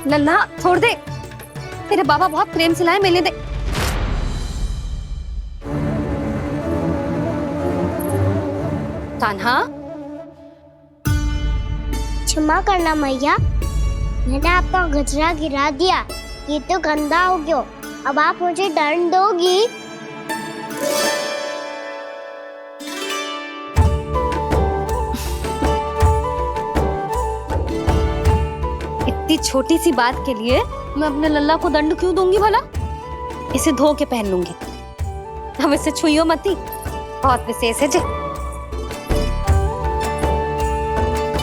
लल्ला छोड़ दे, तेरे बाबा बहुत प्रेम से लाए, मिलने दे। कान्हा, क्षमा करना मैया, मैंने आपका गजरा गिरा दिया, ये तो गंदा हो गया। अब आप मुझे दंड दोगी? इतनी छोटी सी बात के लिए मैं अपने लल्ला को दंड क्यों दूंगी भला? इसे धो के पहन लूंगी। अब इसे छुइयो मती, बहुत विशेष है जी।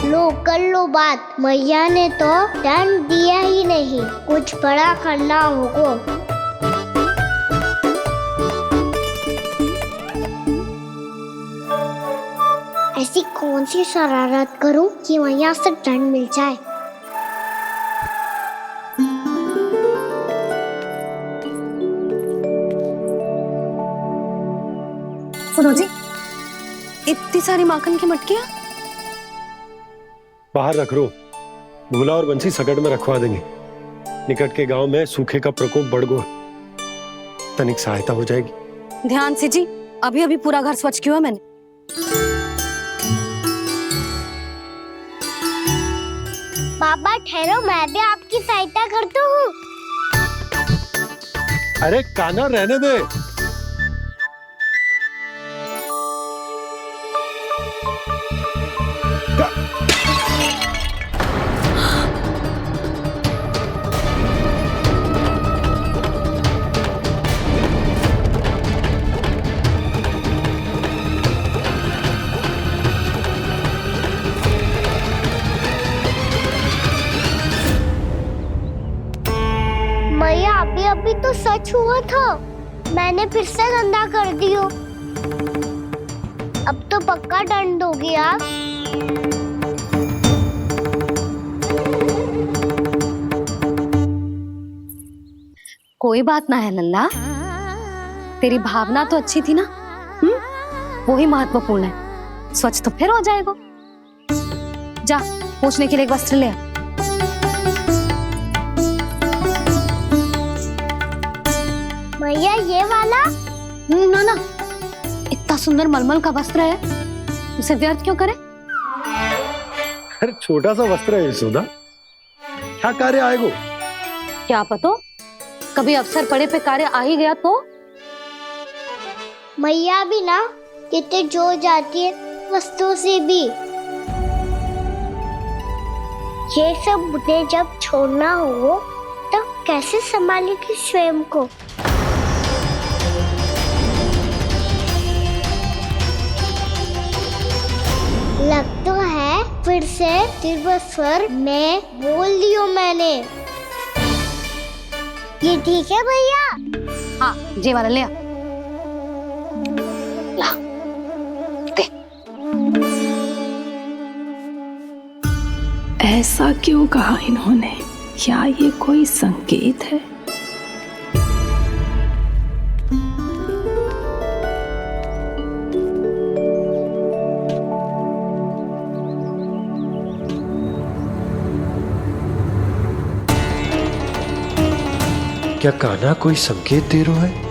लो कर लो बात, मैया ने तो दंड दिया ही नहीं, कुछ बड़ा करना होगा। ऐसी कौन सी शरारत करूं कि मैया से दंड मिल जाए? सुनो जी, इतनी सारी माखन की मटकियां बाहर रख रो, भूला और बंसी सकट में रखवा देंगे। निकट के गांव में सूखे का प्रकोप बढ़ गया, तनिक सहायता हो जाएगी। ध्यान से जी, अभी अभी पूरा घर स्वच्छ किया मैंने। पापा ठहरो, मैं भी आपकी सहायता करता हूँ। अरे कान्हा रहने दे। मैया अभी अभी तो सच हुआ था, मैंने फिर से गंदा कर दियो। अब तो पक्का दंड दोगी आप। कोई बात ना है लल्ला, तेरी भावना तो अच्छी थी ना, वो ही महत्वपूर्ण है। स्वच्छ तो फिर हो जाएगा। जा पोंछने के लिए एक वस्त्र ले आ। मैया ये वाला? ना ना, इतना सुंदर मलमल का वस्त्र है, उसे व्यर्थ क्यों करे? अरे छोटा सा वस्त्र है यशोदा, क्या कार्य आएगा? क्या पता, कभी अवसर पड़े पे कार्य आ ही गया तो? मैया भी ना कितने जो जाती है वस्तुओं से भी। ये सब मुझे जब छोड़ना हो तो कैसे संभालेगी स्वयं को? लग तो है फिर से तीव्र स्वर में बोल दियो मैंने। ये ठीक है भैया? हाँ, जे वाला ले आ। ला, दे। ऐसा क्यों कहा इन्होंने? क्या ये कोई संकेत है? क्या कान्हा कोई संकेत दे रहा है?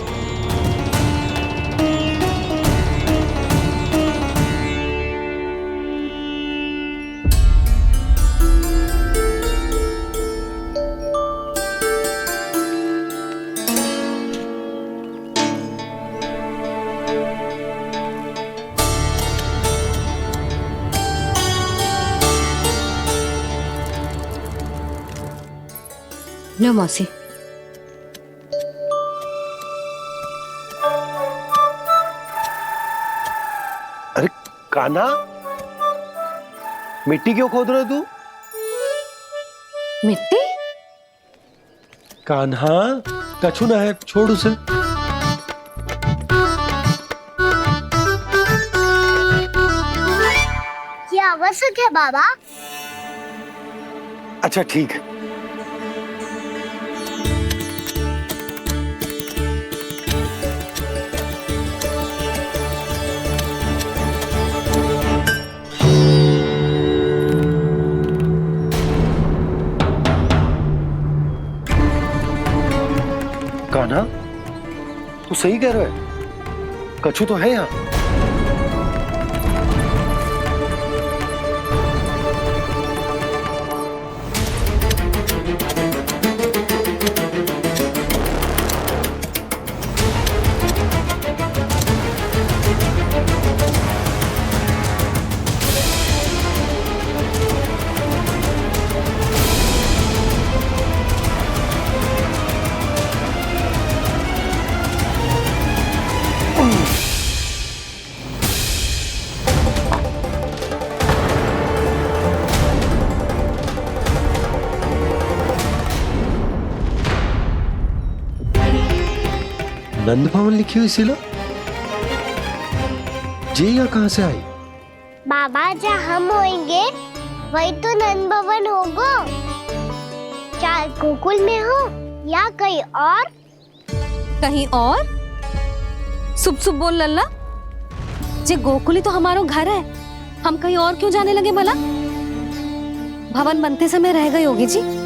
लो मौसी। अरे कान्हा, मिट्टी क्यों खोद रहे तू? मिट्टी? कान्हा, कछु ना है, छोड़ उसे। ये आवश्यक है बाबा। अच्छा ठीक है। कान्हा, तू सही कह रहा है, कछु तो है यहाँ। नंद भवन लिखी हुई सिला, जी यहाँ कहाँ से आई? बाबा जहाँ हम होंगे वही तो नंद भवन होगा। चाहे गोकुल में हो या कहीं और। कहीं और? सुब सुब बोल लल्ला, जे गोकुली तो हमारा घर है, हम कहीं और क्यों जाने लगे भला? भवन बनते समय रह गई होगी जी।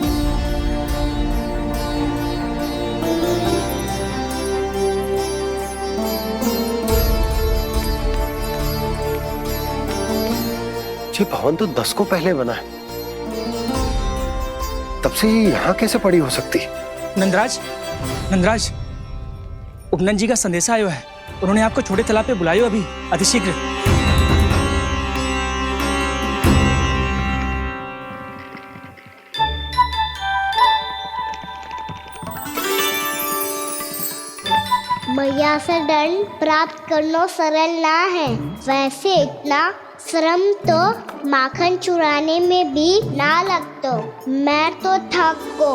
ये भवन तो 10 को पहले बना है, तब से ये यहाँ कैसे पड़ी हो सकती? नंदराज, नंदराज, उपनंद जी का संदेशा आयो है। उन्होंने आपको छोटे तालाब पे बुलायो अभी अतिशीघ्र। मैया से दंड प्राप्त करना सरल ना है। वैसे इतना श्रम तो माखन चुराने में भी ना लगता। मैं तो थक गो।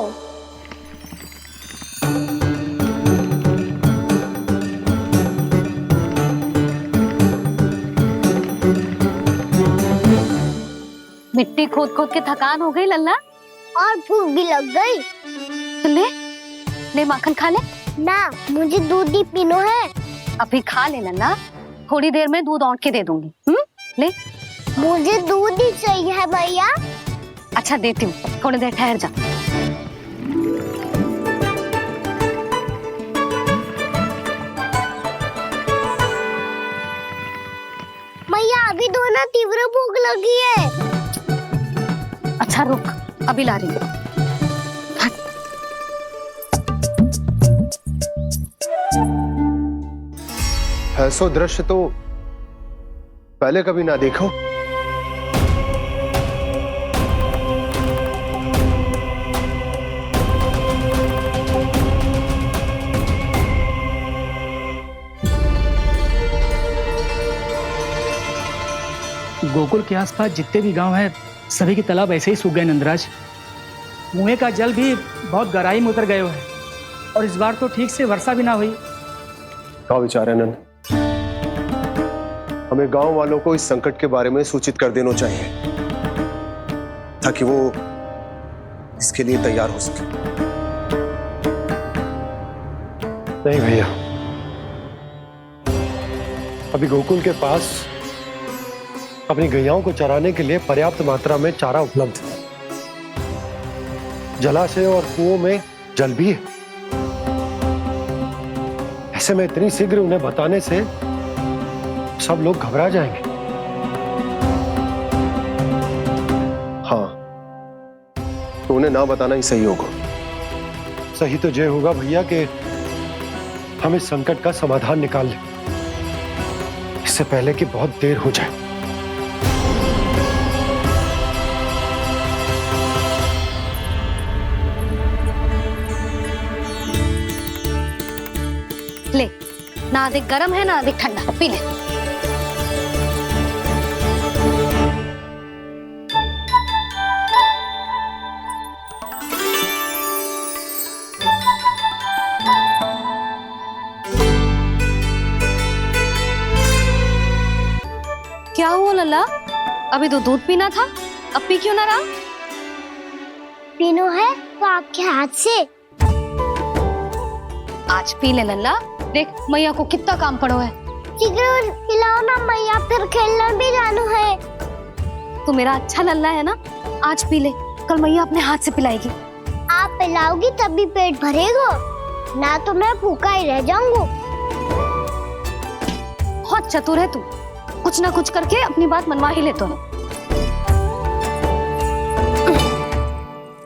मिट्टी खोद खोद के थकान हो गई लल्ला, और भूख भी लग गई। तो ले माखन खा ले। ना, मुझे दूध ही पीनो है। अभी खा ले लल्ला, थोड़ी देर में दूध औंट के दे दूंगी। ले। मुझे दूध ही चाहिए है भैया। अच्छा देती हूँ, थोड़ी देर ठहर जा। मैया अभी तो ना तीव्र भूख लगी है। अच्छा रुक, अभी ला रही हूँ। ऐसा दृश्य तो पहले कभी ना देखो। गोकुल के आसपास जितने भी गांव हैं, सभी के तालाब ऐसे ही सूख गए नंदराज। कुएं का जल भी बहुत गहराई में उतर गया है, और इस बार तो ठीक से वर्षा भी ना हुई। क्या विचार है नंद? हमें गांव वालों को इस संकट के बारे में सूचित कर देना चाहिए, ताकि वो इसके लिए तैयार हो सके। नहीं भैया, अभी गोकुल के पास अपनी गैयाओं को चराने के लिए पर्याप्त मात्रा में चारा उपलब्ध है। जलाशय और कुओं में जल भी है। ऐसे में इतनी शीघ्र उन्हें बताने से सब लोग घबरा जाएंगे। हाँ, तो उन्हें ना बताना ही सही होगा। सही तो ये होगा भैया कि हम इस संकट का समाधान निकाल लें, इससे पहले कि बहुत देर हो जाए। ले, ना अधिक गर्म है ना अधिक ठंडा, पी ले। क्या हुआ लल्ला? अभी तो दूध पीना था, अब पी क्यों ना रहा? पीनो है तो आपके हाथ से। आज पी ले लल्ला, देख मैया को कितना काम पड़ो है। शीघ्र खिलाओ ना मैया, फिर खेलना भी जानो है। तू मेरा अच्छा लल्ला है ना, आज पी ले, कल मैया अपने हाथ से पिलाएगी। आप पिलाओगी तभी पेट भरेगा। ना तो मैं भूखा ही रह जाऊंगा। बहुत चतुर है तू, कुछ ना कुछ करके अपनी बात मनवा ही लेता है।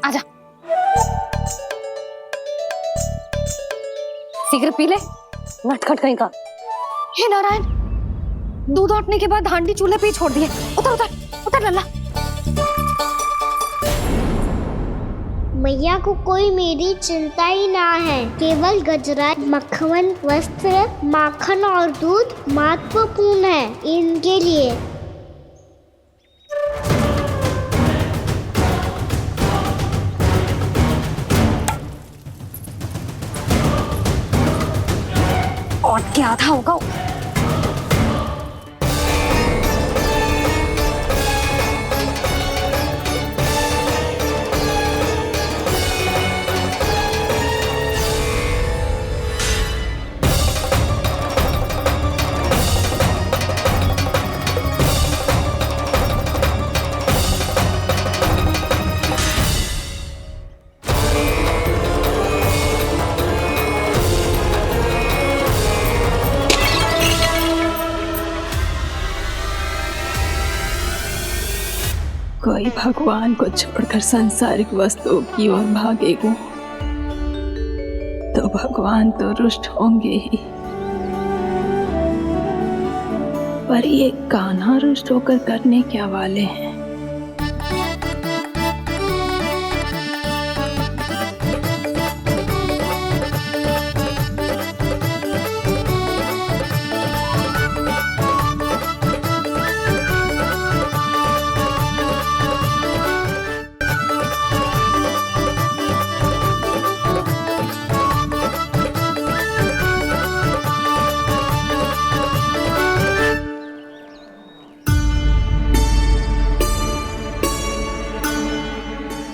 आजा, शीघ्र पी ले, नटखट कहीं का। हे नारायण, दूध औटने के बाद हांडी चूल्हे पे ही छोड़ दिए। उतर उतर उतर लल्ला। मैया को कोई मेरी चिंता ही ना है। केवल गजरा, मक्खन, वस्त्र, माखन और दूध महत्वपूर्ण है इनके लिए। और क्या था होगा। कोई भगवान को छोड़कर सांसारिक वस्तुओं की ओर भागेगा तो भगवान तो रुष्ट होंगे ही, पर ये कान्हा रुष्ट होकर करने क्या वाले हैं।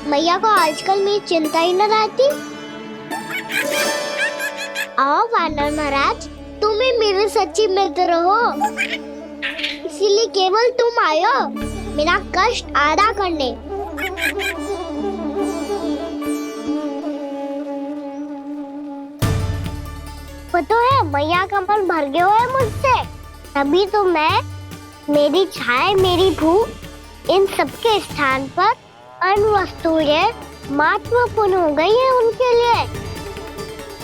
मैया को आजकल मेरी चिंता ही न रहती। आओ वानर महाराज, तुम ही मेरे सच्ची मित्र हो, इसीलिए केवल तुम आयो मेरा कष्ट आधा करने। पता है मैया का मन भर गया है मुझसे, तभी तो मैं, मेरी छाया, मेरी भूख, इन सबके स्थान पर अन्य वस्तुएं महत्वपूर्ण हो गई है उनके लिए।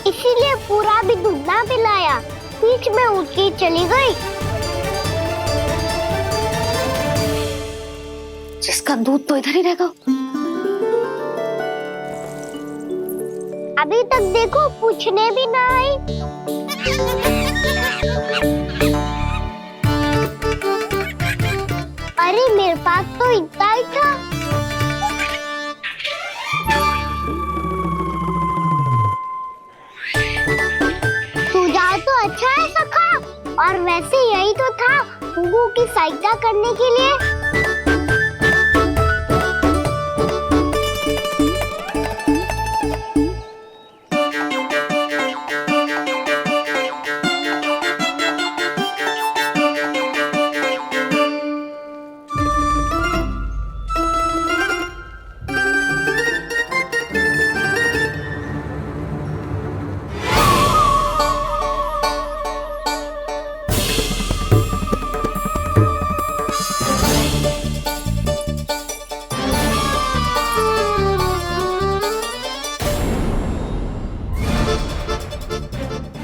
इसीलिए पूरा भी दूध ना पिलाया, बीच में उठ के चली गई। जिसका दूध तो इधर ही रहेगा। अभी तक देखो पूछने भी ना आई। अरे मेरे पास तो इतना ही था। सुझाव तो अच्छा है सखा, और वैसे यही तो था गुगु की सहायता करने के लिए।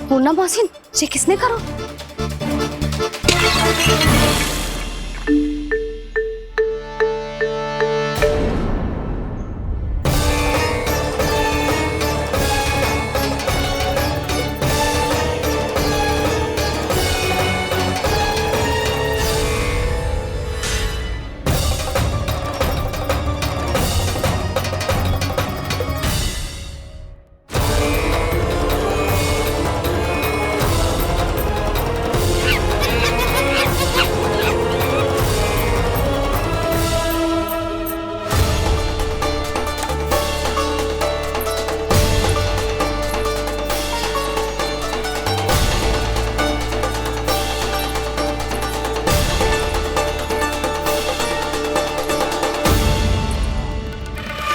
पूर्णा मौसी, ये किसने करो?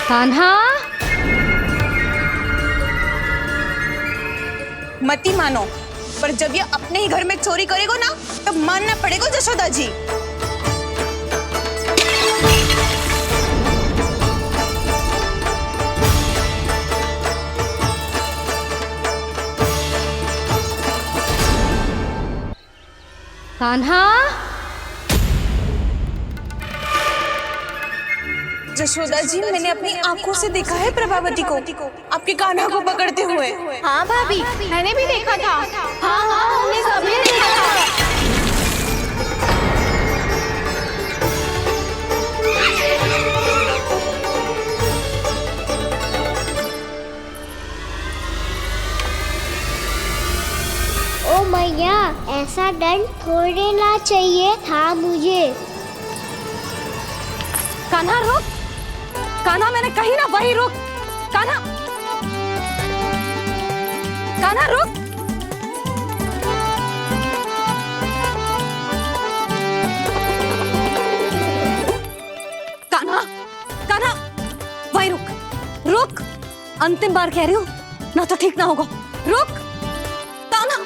कान्हा, मत ही मानो, पर जब ये अपने ही घर में चोरी करेगा ना तब मानना पड़ेगा जशोदा जी। कान्हा, जशोदा जी, मैंने अपनी आंखों से देखा है प्रभावती को आपके कान्हा को पकड़ते हुए। हाँ भाभी, मैंने भी देखा था। हाँ हाँ, हमने सभी देखा था। ओ मैया, ऐसा दंड थोड़े ना चाहिए था मुझे। कान्हा रुक, कान्हा मैंने कही ना वही रुक। कान्हा, कान्हा रुक। कान्हा, कान्हा वही रुक, रुक। अंतिम बार कह रही हूँ, ना तो ठीक ना होगा। रुक कान्हा,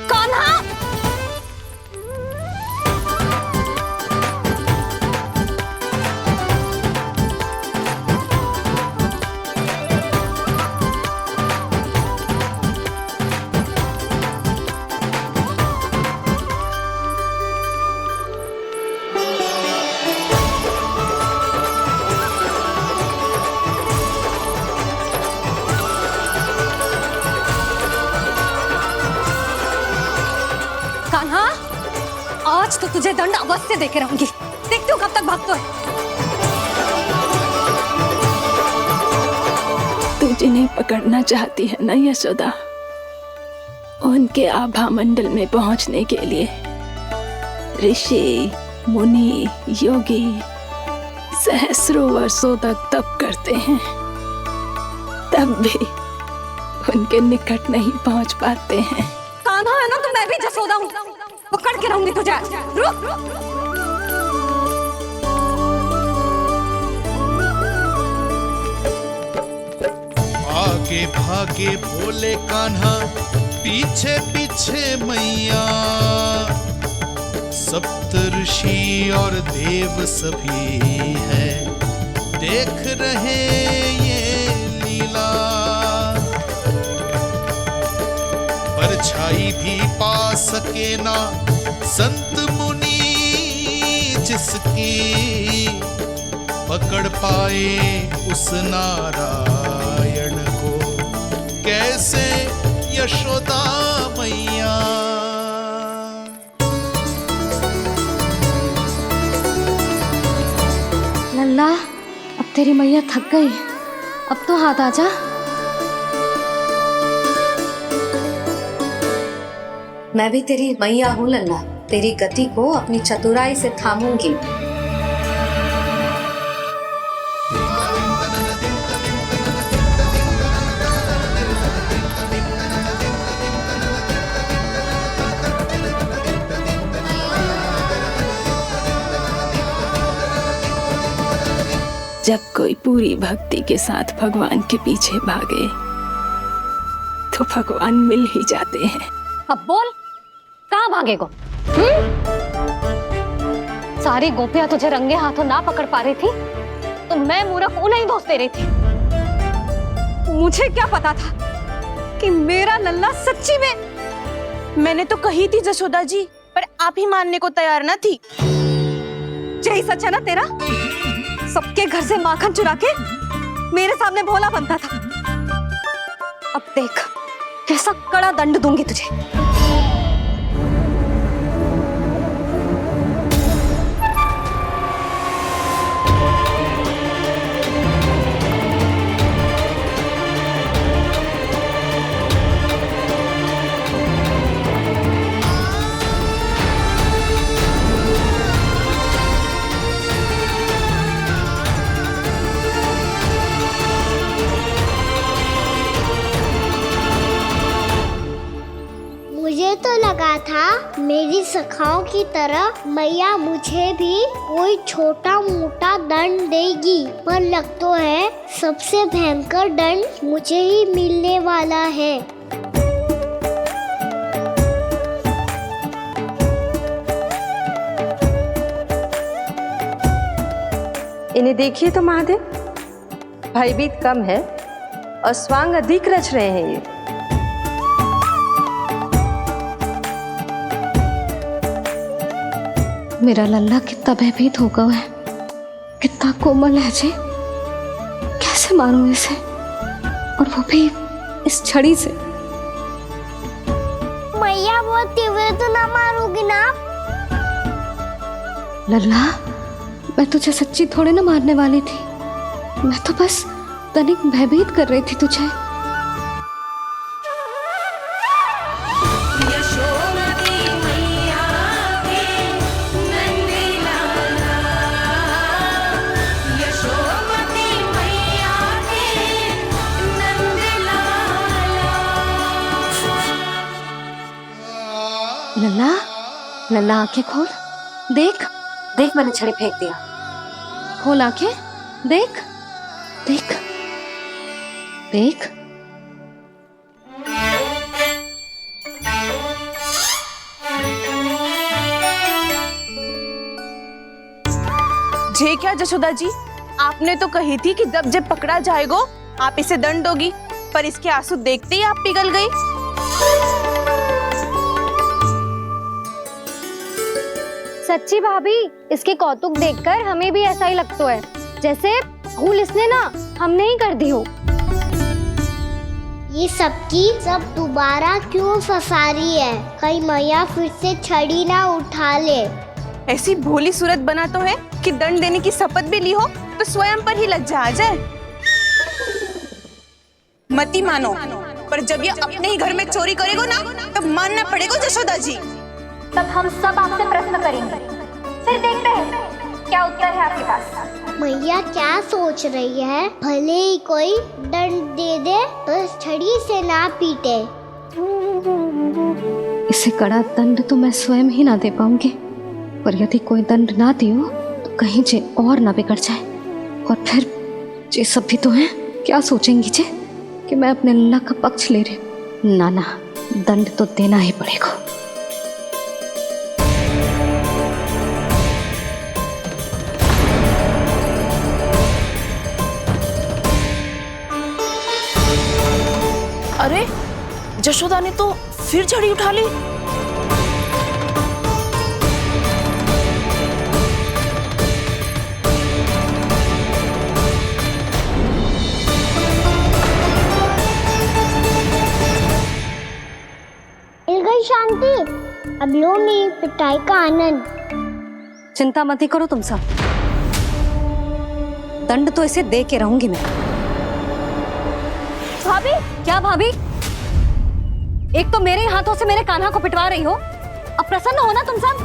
कान्हा। कान्हा, आज तो तुझे दंड अवश्य देके रहूंगी। देखती हूँ कब तक भागते हो। तू जिन्हें पकड़ना चाहती है ना यशोदा, उनके आभा मंडल में पहुंचने के लिए ऋषि, मुनि, योगी सहस्रों वर्षों तक तप करते हैं, तब भी उनके निकट नहीं पहुंच पाते हैं। कान्हा है ना, तो मैं भी जसोदा हूँ, पकड़ के रहूंगी तुझे। रुक। आगे भागे बोले कान्हा, पीछे पीछे मैया, सप्तऋषि और देव सभी हैं, देख रहे ये लीला। परछाई भी पा सके ना संत मुनि जिसकी, पकड़ पाए उस नारायण को कैसे यशोदा मैया। लल्ला, अब तेरी मैया थक गई, अब तो हाथ आजा। मैं भी तेरी मैया हूँ लल्ला, तेरी गति को अपनी चतुराई से थामूंगी। जब कोई पूरी भक्ति के साथ भगवान के पीछे भागे तो भगवान मिल ही जाते हैं। अब बोल, कहाँ भागेगो? सारी गोपियां तुझे रंगे हाथों ना पकड़ पा रही थी तो मैं मूर्ख उन्हें ही दोष दे रही थी। मुझे क्या पता था कि मेरा लल्ला सच्ची में। मैंने तो कही थी जशोदा जी, पर आप ही मानने को तैयार ना थी। यही सच है ना तेरा? सबके घर से माखन चुरा के मेरे सामने भोला बनता था। अब देख कैसा कड़ा दंड दूंगी तुझे। मुझे लगा था मेरी सखाओं की तरह मैया मुझे भी कोई छोटा मोटा दंड देगी, पर लग तो है सबसे भयंकर दंड मुझे ही मिलने वाला है। इन्हें देखिए तो महादेव, भयभीत कम है और स्वांग अधिक रच रहे हैं ये। मेरा लल्ला कितना भयभीत होगा है, कितना कोमल है जी। कैसे मारूं इसे, और वो भी इस छड़ी से। मैया बोलती हुए तो ना मारोगी ना? लल्ला, मैं तुझे सच्ची थोड़े ना मारने वाली थी, मैं तो बस तनिक भयभीत कर रही थी तुझे। लल्ला, लल्ला आंखें खोल, देख देख मैंने छड़ी फेंक दिया। खोल आंखें, देख देख देख। जे क्या जशोदा जी, आपने तो कही थी कि जब पकड़ा जाएगा आप इसे दंड दोगी, पर इसके आंसू देखते ही आप पिघल गई। सच्ची भाभी, इसके कौतुक देखकर हमें भी ऐसा ही लगता है जैसे भूल इसने ना हमने ही कर दी हो। ये सबकी सब दोबारा क्यों फंसा रही है? कहीं मैया फिर से छड़ी ना उठा ले। ऐसी भोली सूरत बना तो है कि दंड देने की शपथ भी ली हो तो स्वयं पर ही लग जाए। मती मानो, पर जब ये अपने ही घर में चोरी करेगा ना तब मानना पड़ेगा जशोदा जी। तब हम सब आपसे प्रश्न करेंगे, फिर देखते हैं क्या उत्तर है आपके पास। मैया क्या सोच रही है? भले ही कोई दंड दे दे, बस छड़ी से ना पीटे। इसे कड़ा दंड तो मैं स्वयं ही ना दे पाऊंगी, पर यदि कोई दंड ना दियो तो कहीं जे और ना बिगड़ जाए, और फिर जे सब भी तो हैं, क्या सोचेंगी जे कि मैं अपने लल्ला का पक्ष ले रही हूँ। ना ना, दंड तो देना ही पड़ेगा। अरे जशोदा ने तो फिर छड़ी उठा ली। मिल गई शांति, अब लो मेरी पिटाई का आनंद। चिंता मत ही करो तुम सब, दंड तो इसे दे के रहूंगी मैं। भाभी, क्या भाभी? एक तो मेरे हाथों से मेरे कान्हा को पिटवा रही हो, अब प्रसन्न हो ना तुम सब?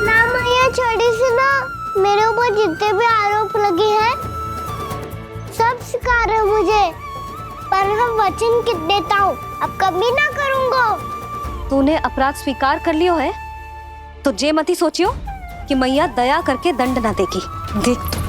ना मैया, छड़ी से ना मेरे ऊपर जितने भी आरोप लगे हैं सब स्वीकार है मुझे, पर हम वचन देता हूँ अब कभी ना करूँगा। तूने अपराध स्वीकार कर लियो है तो जे मत ही सोचियो कि मैया दया करके दंड ना देगी। देख तू।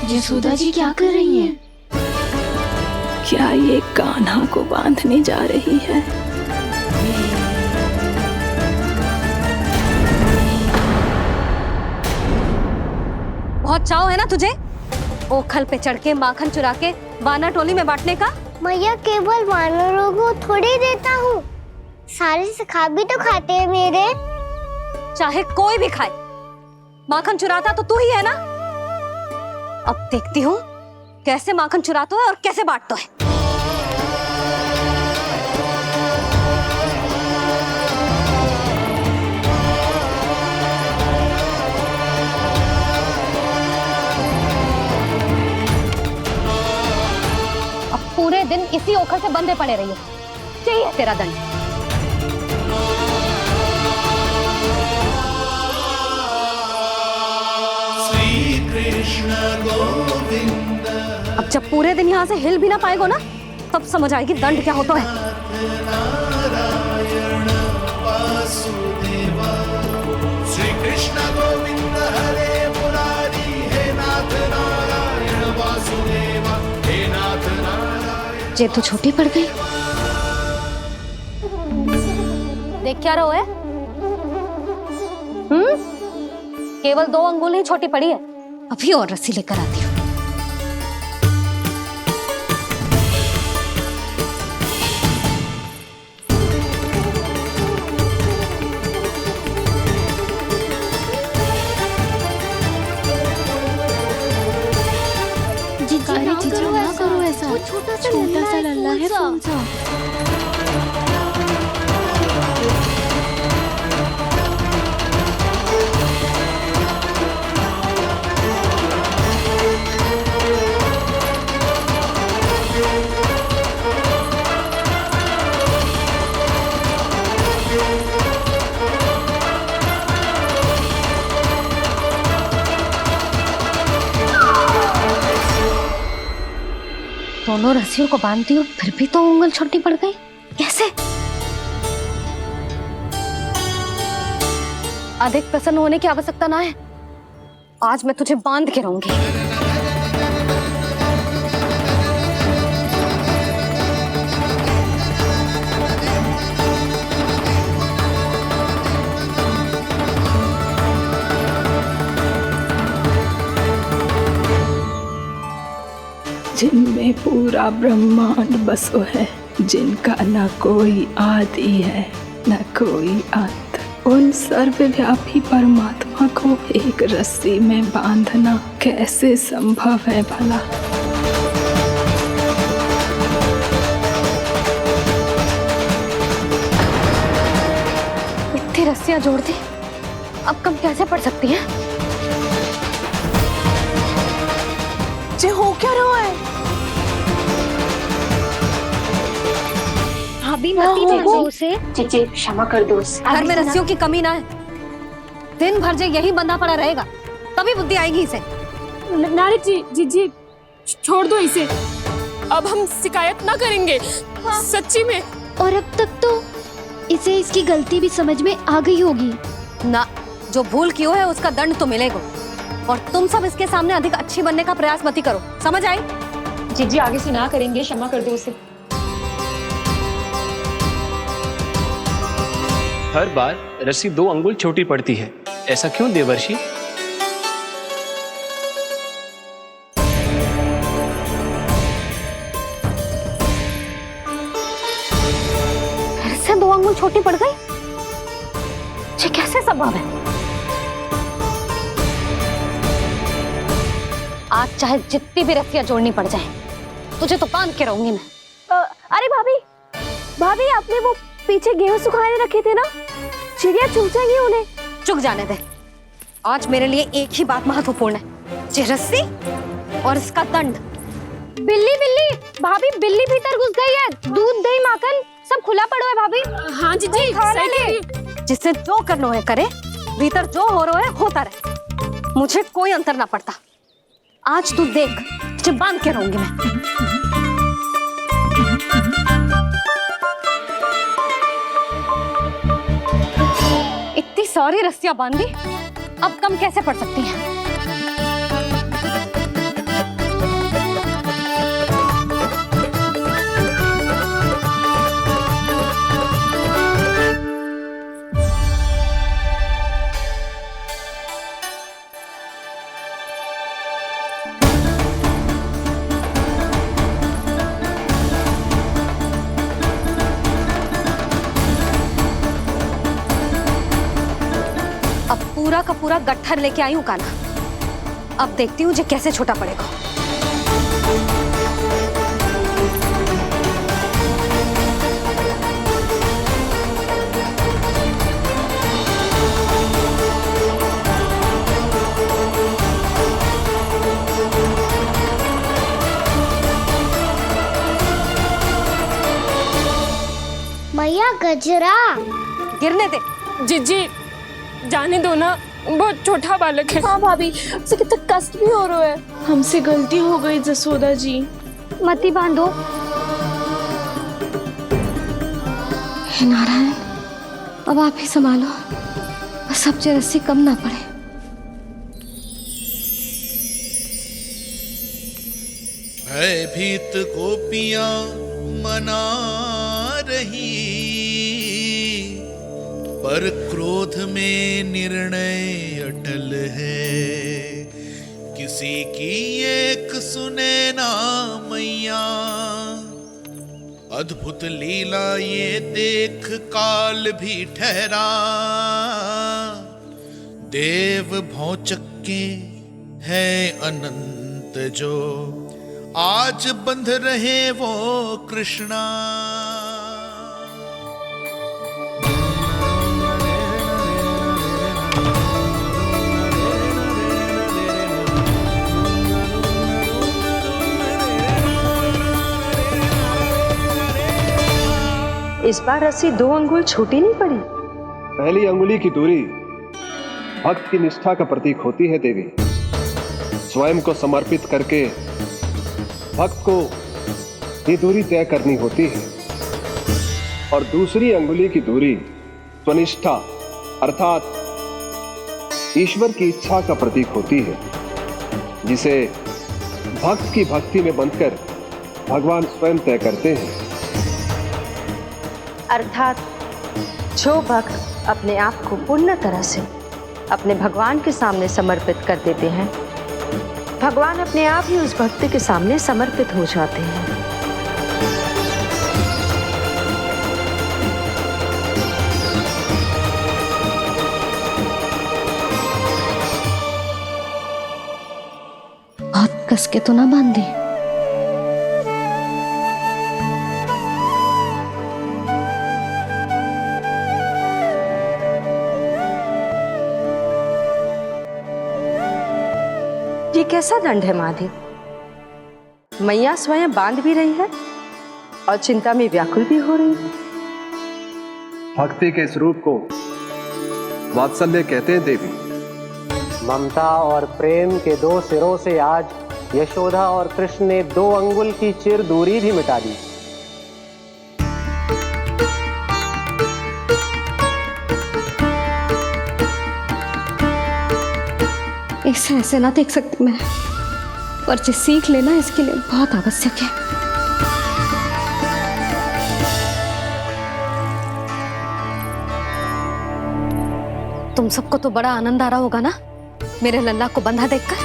यशोदा जी क्या कर रही हैं? क्या ये कान्हा को बांधने जा रही है? बहुत चाव है ना तुझे ओखल पे चढ़ के माखन चुरा के वानर टोली में बांटने का? मैया केवल वानरों को थोड़ी देता हूँ, सारे सखा भी तो खाते हैं मेरे। चाहे कोई भी खाए, माखन चुराता तो तू ही है ना। अब देखती हूँ कैसे माखन चुराता है और कैसे बांटता है। अब पूरे दिन इसी ओखर से बंधे पड़े रहिए। चाहिए तेरा दंड। श्री कृष्ण गोविंद। अब जब पूरे दिन यहाँ से हिल भी ना पाएगो ना, तब समझ आएगी दंड क्या होता है। नारायण वासुदेव। श्री कृष्ण गोविंद हरे मुरारी। हे नाथ नारायण वासुदेव। हे नाथ नारायण। जे तो छोटी पड़ गई। देख क्या रहो है? केवल 2 अंगुल ही छोटी पड़ी है। अभी और रस्सी लेकर आती हूँ। जीजी ना करो ऐसा। छोटा सा लल्ला है कौन सा? दोनों रस्सियों को बांधती हूँ, फिर भी तो उंगल छोटी पड़ गई। कैसे? अधिक प्रसन्न होने की आवश्यकता ना है। आज मैं तुझे बांध के रहूंगी। जिनमें पूरा ब्रह्मांड बसो है, जिनका न कोई आदि है न कोई अंत, उन सर्वव्यापी परमात्मा को एक रस्सी में बांधना कैसे संभव है भला? इतनी रस्सियां जोड़ दी, अब कम कैसे पड़ सकती हैं? जे हो क्या रहा है? भाभी मती चलो से जीजी क्षमा कर दो उसे। घर में रस्सियों की कमी ना है। दिन भर जो यही बंधा पड़ा रहेगा, तभी बुद्धि आएगी इसे। नारी जी जीजी छोड़ दो इसे। अब हम शिकायत ना करेंगे। सच्ची में। और अब तक तो इसे इसकी गलती भी समझ में आ गई होगी ना। जो भूल की है उसका दंड तो मिलेगा। और तुम सब इसके सामने अधिक अच्छी बनने का प्रयास मत ही करो, समझ आई? जीजी आगे से ना करेंगे, क्षमा कर दो उसे। हर बार रस्सी 2 अंगुल छोटी पड़ती है, ऐसा क्यों देवर्षि? फिर से 2 अंगुल छोटी पड़ गई? ये कैसे संभव है? आज चाहे जितनी भी रस्सियां जोड़नी पड़ जाए, तुझे तो बांध के रहूंगी मैं। अरे भाभी आपने वो पीछे गेहूं सुखाने रखे थे ना, चिड़िया चुग जाएंगी उन्हें। चुग जाने दे। आज मेरे लिए एक ही बात महत्वपूर्ण है, ये रस्सी और इसका दंड। बिल्ली भाभी, बिल्ली भीतर घुस गई है। दूध दही माखन सब खुला पड़ा है भाभी। हाँ जीजी सही कह रही है। जिससे जो करना है करे, भीतर जो हो रहा है होता रहे, मुझे कोई अंतर ना पड़ता। आज तू देख, तुझे बांध के रहूंगी मैं। इतनी सारी रस्सियां बांधी, अब कम कैसे पड़ सकती हैं? पूरा का पूरा गट्ठर लेके आई हूँ काना। अब देखती हूँ जे कैसे छोटा पड़ेगा। गजरा। गिरने दे। जीजी जाने दो ना, बहुत छोटा बालक है। हाँ भाभी, उसे कितना कष्ट भी हो रहा है। हमसे गलती हो गई जसोदा जी। मती बांधो। हे नारायण, अब आप ही संभालो, बस अब रस्सी कम ना पड़े। भयभीत गोपियां मना रही, पर क्रोध में निर्णय अटल है। किसी की एक सुने ना मैया, अद्भुत लीला ये देख काल भी ठहरा। देव भौचक्के है अनंत जो, आज बंध रहे वो कृष्णा। इस बार रस्सी 2 अंगुल छोटी नहीं पड़ी। पहली अंगुली की दूरी भक्त की निष्ठा का प्रतीक होती है देवी। स्वयं को समर्पित करके भक्त को ये दूरी तय करनी होती है। और दूसरी अंगुली की दूरी स्वनिष्ठा अर्थात ईश्वर की इच्छा का प्रतीक होती है, जिसे भक्त की भक्ति में बंधकर भगवान स्वयं तय करते हैं। अर्थात जो भक्त अपने आप को पूर्ण तरह से अपने भगवान के सामने समर्पित कर देते हैं, भगवान अपने आप ही उस भक्त के सामने समर्पित हो जाते हैं। बहुत कस के तो ना बांधी। ये कैसा दंड है महादेव? मैया स्वयं बांध भी रही है और चिंता में व्याकुल भी हो रही है। भक्ति के स्वरूप को वात्सल्य कहते हैं देवी। ममता और प्रेम के 2 सिरों से आज यशोदा और कृष्ण ने 2 अंगुल की चिर दूरी भी मिटा दी। ऐसे ऐसे ना देख सकती मैं, पर जो सीख लेना इसके लिए बहुत आवश्यक है। तुम सबको तो बड़ा आनंद आ रहा होगा ना मेरे लल्ला को बंधा देखकर।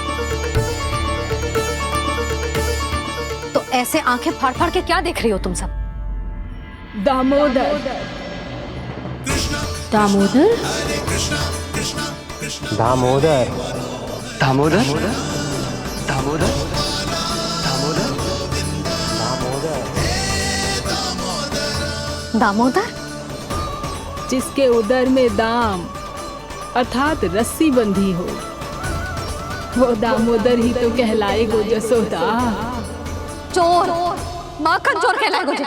तो ऐसे आंखें फाड़ फाड़ के क्या देख रही हो तुम सब? दामोदर। दामोदर? दामोदर। दामोदर दामोदर दामोदर? जिसके उदर में दाम अर्थात रस्सी बंधी हो, वो दामोदर ही तो कहलाएगो जसोदा। चोर, माखन चोर कहलाएगो जे।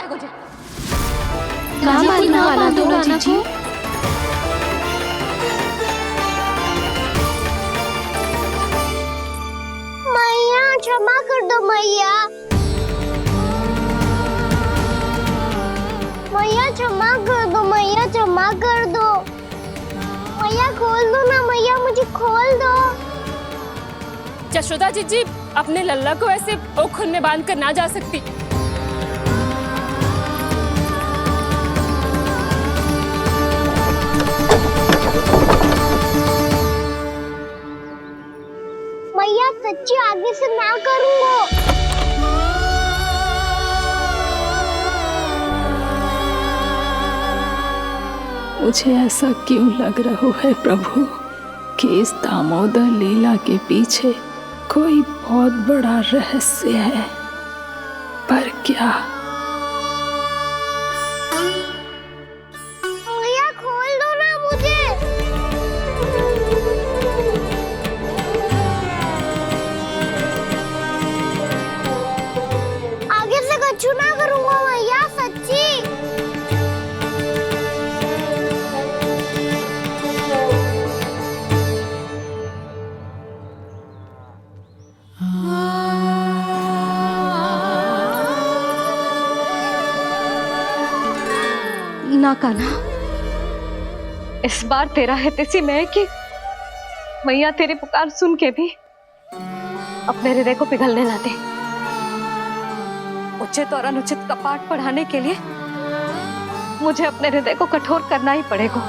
मैया क्षमा कर दो मैया। मैया क्षमा कर दो, मैया क्षमा कर दो। मैया खोल दो ना मैया, मुझे खोल दो। यशोदा जीजी अपने लल्ला को ऐसे ओखुन में बांध कर ना जा सकती। मैया सच्ची आगे से ना करूंगा। मुझे ऐसा क्यों लग रहा है प्रभु कि इस दामोदर लीला के पीछे कोई बहुत बड़ा रहस्य है, पर क्या? मैया खोल दो ना मुझे। आगे से कछु ना करूंगा मैया, सच्ची। ना कान्हा, इस बार तेरा हित इसी में है कि मैया तेरी पुकार सुन के भी अपने हृदय को पिघलने ना दे। उचित और अनुचित का पाठ पढ़ाने के लिए मुझे अपने हृदय को कठोर करना ही पड़ेगा।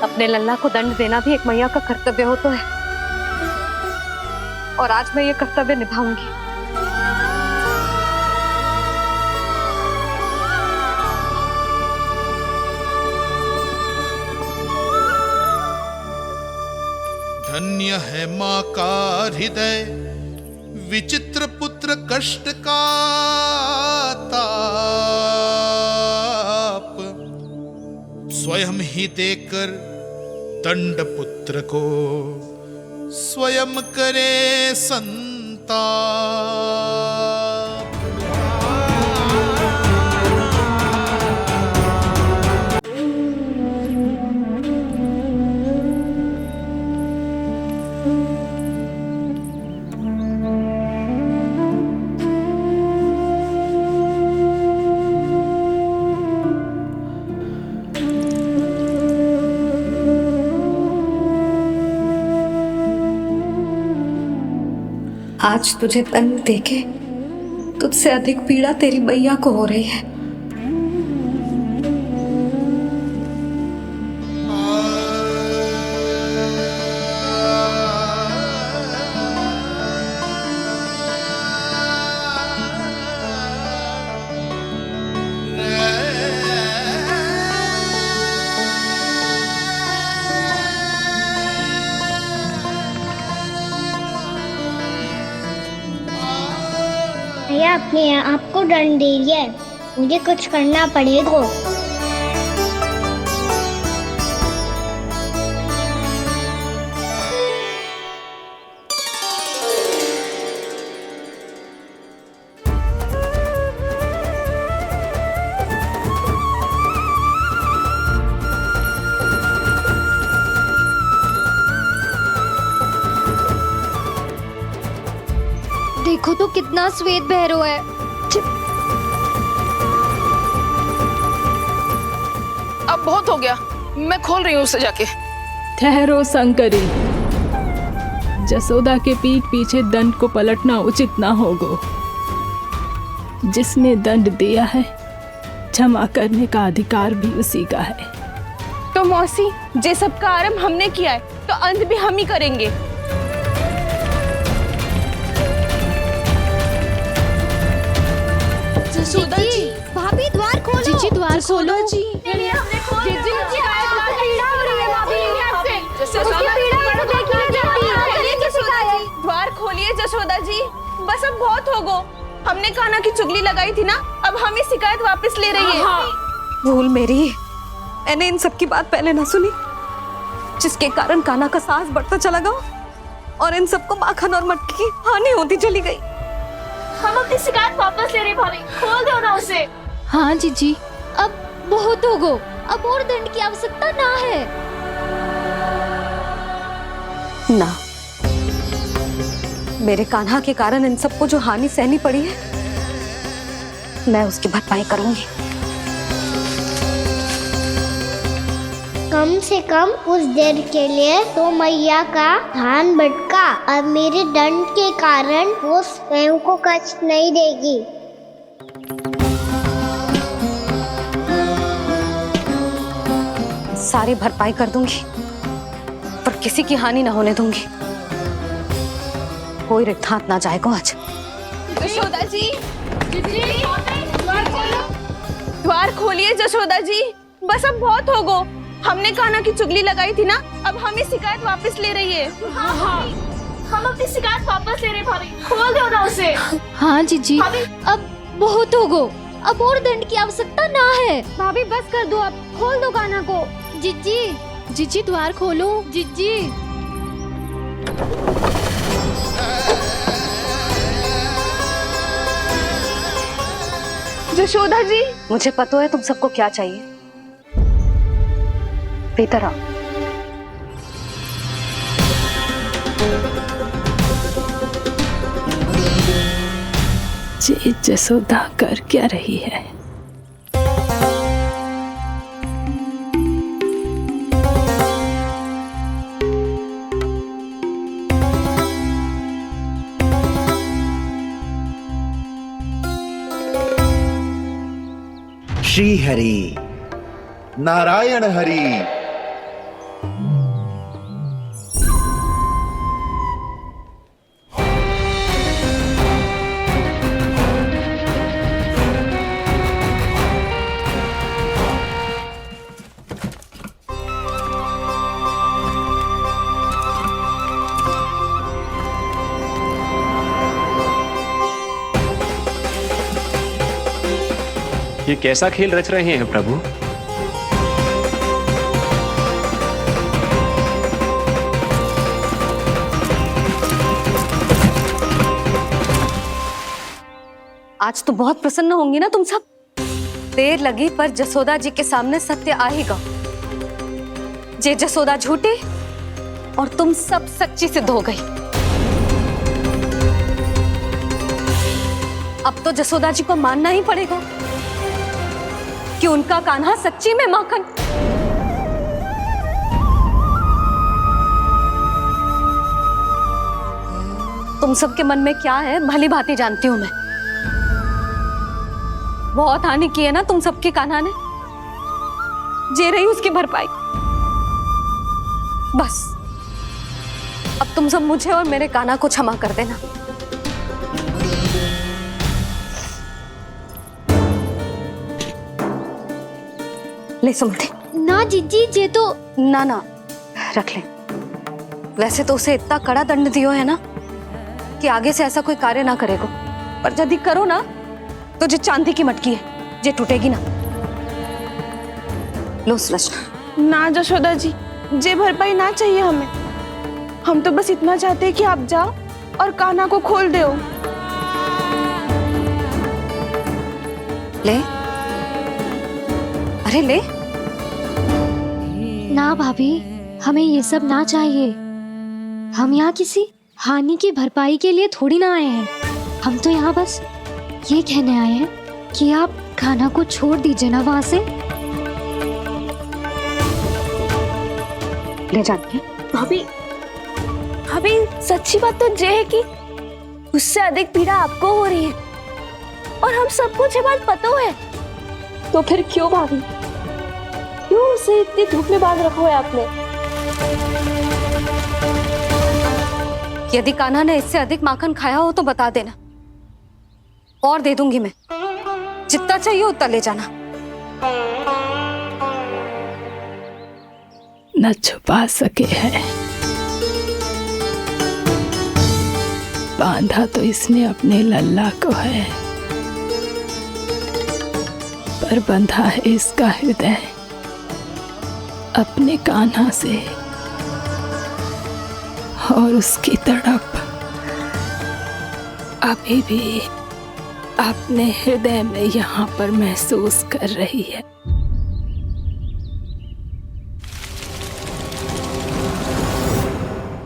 अपने लल्ला को दंड देना भी एक मैया का कर्तव्य हो तो है, और आज मैं ये कर्तव्य निभाऊंगी। धन्य है माँ का हृदय, विचित्र पुत्र कष्ट का ताप, स्वयं ही देकर दंड पुत्र को स्वयं करे संताप। आज तुझे दंड देके तुझसे अधिक पीड़ा तेरी मैया को हो रही है। भैया अपने आप को दंड दे दिया है, मुझे कुछ करना पड़ेगा। देखो तो कितना श्वेत भैरव है। अब बहुत हो गया, मैं खोल रही हूँ उसे जाके। ठहरो शंकरी, जसोदा के पीठ पीछे दंड को पलटना उचित ना होगा। जिसने दंड दिया है क्षमा करने का अधिकार भी उसी का है। तो मौसी, जे सब का आरंभ हमने किया है तो अंत भी हम ही करेंगे। जसोदा जी, भाभी द्वार खोलो। जीजी द्वार खोलो। जी द्वार खोलिए जसोदा जी, बस अब बहुत हो गो। हमने कान्हा की चुगली लगाई थी ना, अब हम ये शिकायत वापस ले रही है। भूल मेरी, मैंने इन सब की बात पहले ना सुनी, जिसके कारण कान्हा का साहस बढ़ता चला गया और इन सबको माखन और मटकी की हानि होती चली गई। हम अपनी शिकायत वापस ले रहे भाभी, खोल दो ना उसे। हाँ जीजी, अब बहुत हो गो, अब और दंड की आवश्यकता ना है। ना, मेरे कान्हा के कारण इन सबको जो हानि सहनी पड़ी है, मैं उसकी भरपाई करूंगी। कम से कम उस देर के लिए तो मैया का ध्यान भटका और मेरे दंड के कारण वो स्वयं को कष्ट नहीं देगी। सारी भरपाई कर दूंगी, पर किसी की हानि ना होने दूंगी। कोई रिक्त हाथ ना जाएगा आज। जसोदा जी, द्वार खोलिए जसोदा जी, बस अब बहुत हो गो। हमने कान्हा की चुगली लगाई थी ना, अब हम ये शिकायत वापस ले रही है। हम अपनी शिकायत वापस ले रहे भाभी, खोल दो ना उसे। हाँ जीजी, अब बहुत हो गो, अब और दंड की आवश्यकता ना है। भाभी बस कर दो, अब खोल दो कान्हा को। जीजी, जीजी द्वार खोलो। जीजी, जशोदा जी, मुझे पता है तुम सबको क्या चाहिए। भीतर आओ। जी जसोदा कर क्या रही है? श्री हरि, नारायण हरि। ये कैसा खेल रच रहे हैं प्रभु? आज तो बहुत प्रसन्न होंगी ना तुम सब। देर लगी पर जसोदा जी के सामने सत्य आएगा। जे जसोदा झूठी और तुम सब सच्ची सिद्ध हो गई। अब तो जसोदा जी को मानना ही पड़ेगा कि उनका कान्हा सच्ची में माखन। तुम सबके मन में क्या है भली भांति जानती हूं मैं। बहुत हानि की है ना तुम सबके कान्हा ने, जे रही उसकी भरपाई। बस अब तुम सब मुझे और मेरे कान्हा को क्षमा कर देना। ले सुमति। ना जीजी, जे तो ना रख ले। वैसे तो उसे इतना कड़ा दंड दियो है ना कि आगे से ऐसा कोई कार्य ना करेगा, पर यदि करो ना तो जो चांदी की मटकी है जे टूटेगी ना। लो सुलझ। ना जशोदा जी, जे भरपाई ना चाहिए हमें। हम तो बस इतना चाहते हैं कि आप जाओ और कान्हा को खोल दो। ले, अरे ले। ना भाभी, हमें ये सब ना चाहिए। हम यहाँ किसी हानि की भरपाई के लिए थोड़ी ना आए हैं। हम तो यहाँ बस ये कहने आए हैं कि आप कान्हा को छोड़ दीजिए ना वहां से। ले जाती भाभी, भाभी सच्ची बात तो ये है कि उससे अधिक पीड़ा आपको हो रही है और हम सबको ये बात पता है। तो फिर क्यों भाभी, क्यों उसे इतनी धूप में बांध रखा है आपने? यदि कान्हा ने इससे अधिक माखन खाया हो तो बता देना, और दे दूंगी मैं। जितना चाहिए उतना ले जाना। न छुपा सके है, बांधा तो इसने अपने लल्ला को है, पर बंधा है इसका हृदय अपने कान्हा से। और उसकी तड़प अभी भी अपने हृदय में यहाँ पर महसूस कर रही है।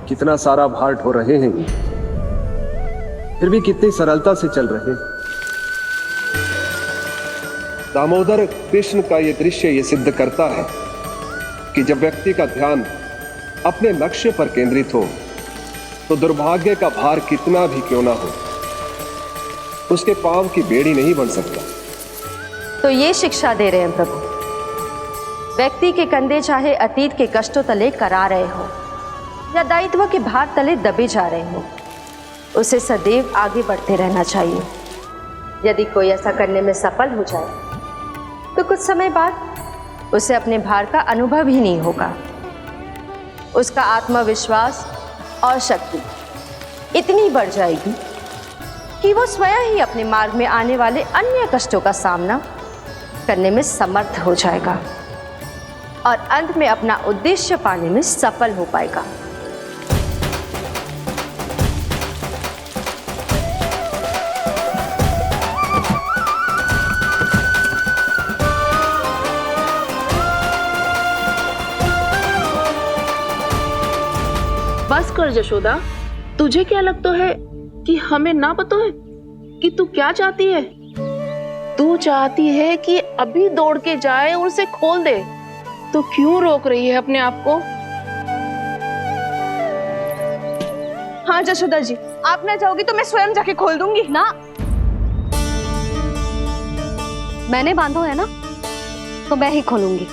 कितना सारा भार ढो रहे हैं, फिर भी कितनी सरलता से चल रहे हैं। दामोदर कृष्ण का यह दृश्य ये सिद्ध करता है कि जब व्यक्ति का ध्यान अपने लक्ष्य पर केंद्रित हो तो दुर्भाग्य का भार कितना भी क्यों ना हो, उसके पांव की बेड़ी नहीं बन सकता। तो ये शिक्षा दे रहे हैं प्रभु। व्यक्ति के कंधे चाहे अतीत के कष्टों तले करा रहे हो या दायित्व के भार तले दबे जा रहे हो, उसे सदैव आगे बढ़ते रहना चाहिए। यदि कोई ऐसा करने में सफल हो जाए तो कुछ समय बाद उसे अपने भार का अनुभव ही नहीं होगा। उसका आत्मविश्वास और शक्ति इतनी बढ़ जाएगी कि वो स्वयं ही अपने मार्ग में आने वाले अन्य कष्टों का सामना करने में समर्थ हो जाएगा और अंत में अपना उद्देश्य पाने में सफल हो पाएगा। बस कर जशोदा, तुझे क्या लगता है कि हमें ना पता है कि तू क्या चाहती है? तू चाहती है कि अभी दौड़ के जाए और उसे खोल दे, तो क्यों रोक रही है अपने आप को? हाँ जशोदा जी, आप ना जाओगी तो मैं स्वयं जाके खोल दूंगी। ना, मैंने बांधो है ना, तो मैं ही खोलूंगी।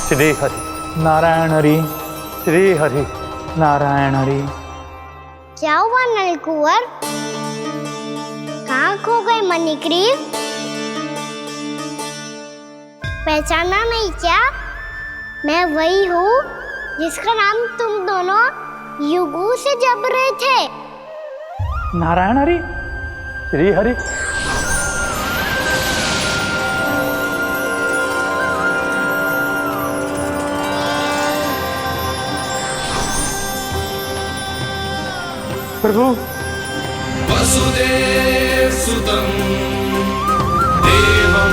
श्री हरि नारायण हरि, श्री हरि नारायण हरि। क्या हुआ नलकुंवर? कहाँ खो गए मणिग्रीव? पहचाना नहीं क्या? मैं वही हूँ जिसका नाम तुम दोनों युगों से जप रहे थे। नारायण हरि, श्री हरि। प्रभु वसुदेव सुतं देवं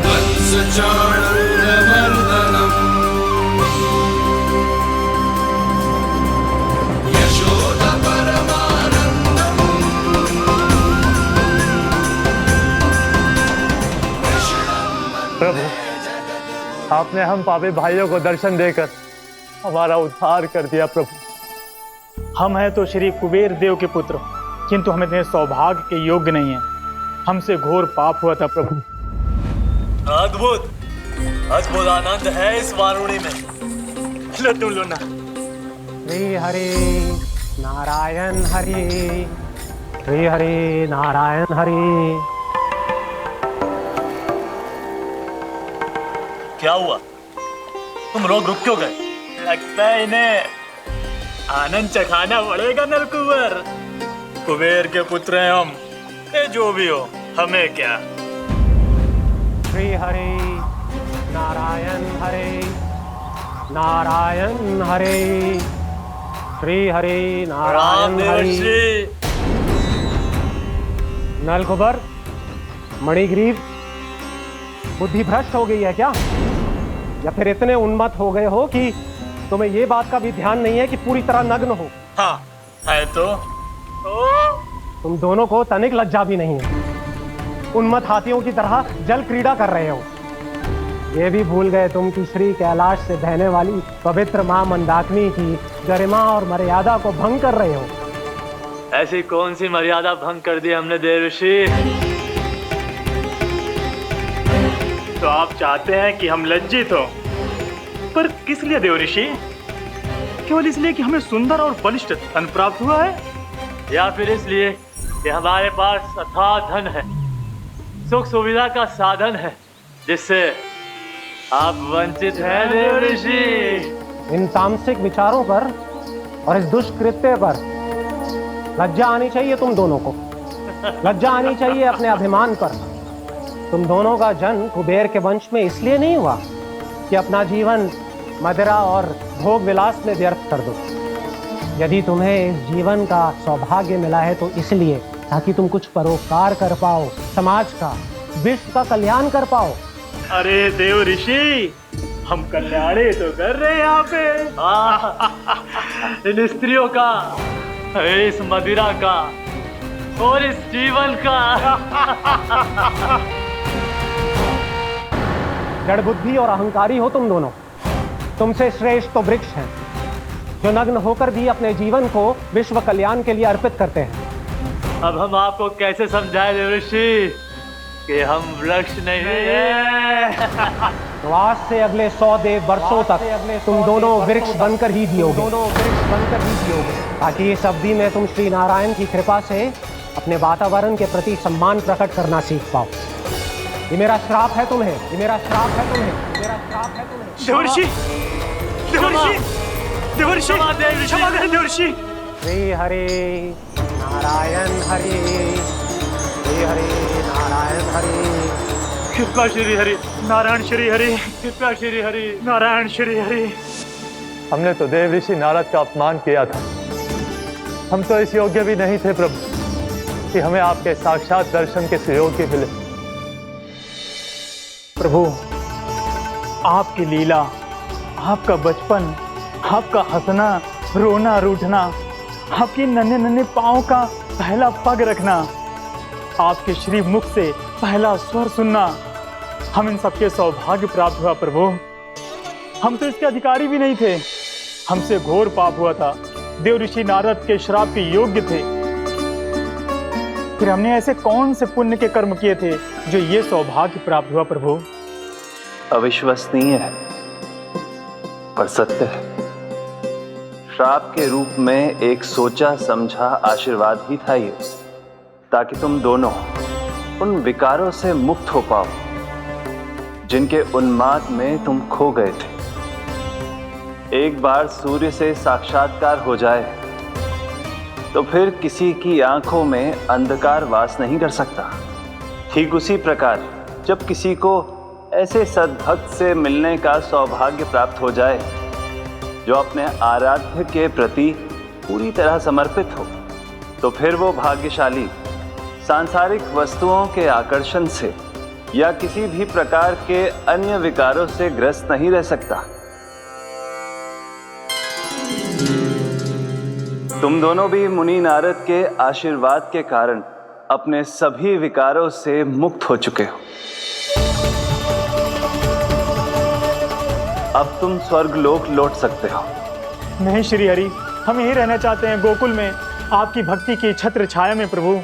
वंशचाणूरमर्दनम् यशोदा परमानन्दम् प्रभु, आपने हम पापी भाइयों को दर्शन देकर हमारा उद्धार कर दिया। प्रभु, हम हैं तो श्री कुबेर देव के पुत्र, किंतु हम इतने सौभाग्य के योग्य नहीं हैं। हमसे घोर पाप हुआ था प्रभु। अद्भुत अद्भुत आनंद है इस वारुणी में। लो तुम लो ना। श्री हरि नारायण हरि, श्री हरि नारायण हरि। क्या हुआ? तुम रोग रुक क्यों गए? लगता है इन्हें आनंद चखाना पड़ेगा नलकुंवर। कुबेर के पुत्र हैं हम, ये जो भी हो हमें क्या। श्री हरि नारायण हरि, नारायण हरि, श्री हरि नारायण हरि। नलकुबर, मणिग्रीव, बुद्धि भ्रष्ट हो गई है क्या? या फिर इतने उन्मत्त हो गए हो कि तुम्हें ये बात का भी ध्यान नहीं है कि पूरी तरह नग्न हो? हाँ है तो तुम दोनों को तनिक लज्जा भी नहीं है। उन्मत्त हाथियों की तरह जल क्रीड़ा कर रहे हो। ये भी भूल गए तुम कि श्री कैलाश से बहने वाली पवित्र मां मंदाकिनी की गरिमा और मर्यादा को भंग कर रहे हो। ऐसी कौन सी मर्यादा भंग कर दी हमने देवर्षि? तो आप चाहते हैं कि हम लज्जित हो, पर किस लिए देवर्षि? केवल इसलिए कि हमें सुंदर और बलिष्ठ धन प्राप्त हुआ है, या फिर इसलिए कि हमारे पास अथाह धन है, सुख सुविधा का साधन है, जिससे आप वंचित हैं देवर्षि? इन तामसिक विचारों पर और इस दुष्कृत्य पर लज्जा आनी चाहिए तुम दोनों को। लज्जा आनी चाहिए अपने अभिमान पर। तुम दोनों का जन्म कुबेर के वंश में इसलिए नहीं हुआ कि अपना जीवन मदिरा और भोग विलास में व्यर्थ कर दो। यदि तुम्हें इस जीवन का सौभाग्य मिला है तो इसलिए ताकि तुम कुछ परोपकार कर पाओ, समाज का, विश्व का कल्याण कर पाओ। अरे देव ऋषि, हम कल्याणी तो कर रहे हैं यहाँ पे। इन स्त्रियों का, इस मदिरा का और इस जीवन का। जड़ बुद्धि और अहंकारी हो तुम दोनों। तुमसे श्रेष्ठ तो वृक्ष हैं जो नग्न होकर भी अपने जीवन को विश्व कल्याण के लिए अर्पित करते हैं। अब हम आपको कैसे समझाएं देवर्षि कि हम वृक्ष नहीं हैं? तो आज से अगले 100 देव वर्षों तक तुम दोनों वृक्ष बनकर ही जियोगे, ताकि इस अवधि में तुम श्री नारायण की कृपा से अपने वातावरण के प्रति सम्मान प्रकट करना सीख पाओ। ये मेरा श्राप है तुम्हें, ये मेरा श्राप है तुम्हें, ये मेरा श्राप है तुम्हें। देवर्षि, देवर्षि, देवर्षि क्षमा दे देवर्षि। श्री हरि नारायण हरि, श्री हरि नारायण हरि, कृपा श्री हरि नारायण श्री हरि, कृपा श्री हरि नारायण श्री हरि। हमने तो देव ऋषि नारद का अपमान किया था। हम तो इस योग्य भी नहीं थे प्रभु कि हमें आपके साक्षात दर्शन के सुयोग्य मिले। प्रभु, आपकी लीला, आपका बचपन, आपका हंसना, रोना, रूठना, आपकी नन्हे नन्हे पाँव का पहला पग रखना, आपके श्री मुख से पहला स्वर सुनना, हम इन सबके सौभाग्य प्राप्त हुआ प्रभु। हम तो इसके अधिकारी भी नहीं थे। हमसे घोर पाप हुआ था, देव ऋषि नारद के श्राप के योग्य थे। फिर हमने ऐसे कौन से पुण्य के कर्म किए थे जो ये सौभाग्य प्राप्त हुआ प्रभु? अविश्वसनीय है पर सत्य है। श्राप के रूप में एक सोचा समझा आशीर्वाद ही था ये, ताकि तुम दोनों उन विकारों से मुक्त हो पाओ जिनके उन्माद में तुम खो गए थे। एक बार सूर्य से साक्षात्कार हो जाए तो फिर किसी की आंखों में अंधकार वास नहीं कर सकता। ठीक उसी प्रकार जब किसी को ऐसे सद्भक्त से मिलने का सौभाग्य प्राप्त हो जाए जो अपने आराध्य के प्रति पूरी तरह समर्पित हो, तो फिर वो भाग्यशाली सांसारिक वस्तुओं के आकर्षण से या किसी भी प्रकार के अन्य विकारों से ग्रस्त नहीं रह सकता। तुम दोनों भी मुनि नारद के आशीर्वाद के कारण अपने सभी विकारों से मुक्त हो चुके हो। अब तुम स्वर्गलोक लौट सकते हो। नहीं श्री हरि, हम यहीं रहना चाहते हैं, गोकुल में, आपकी भक्ति की छत्र छाया में प्रभु।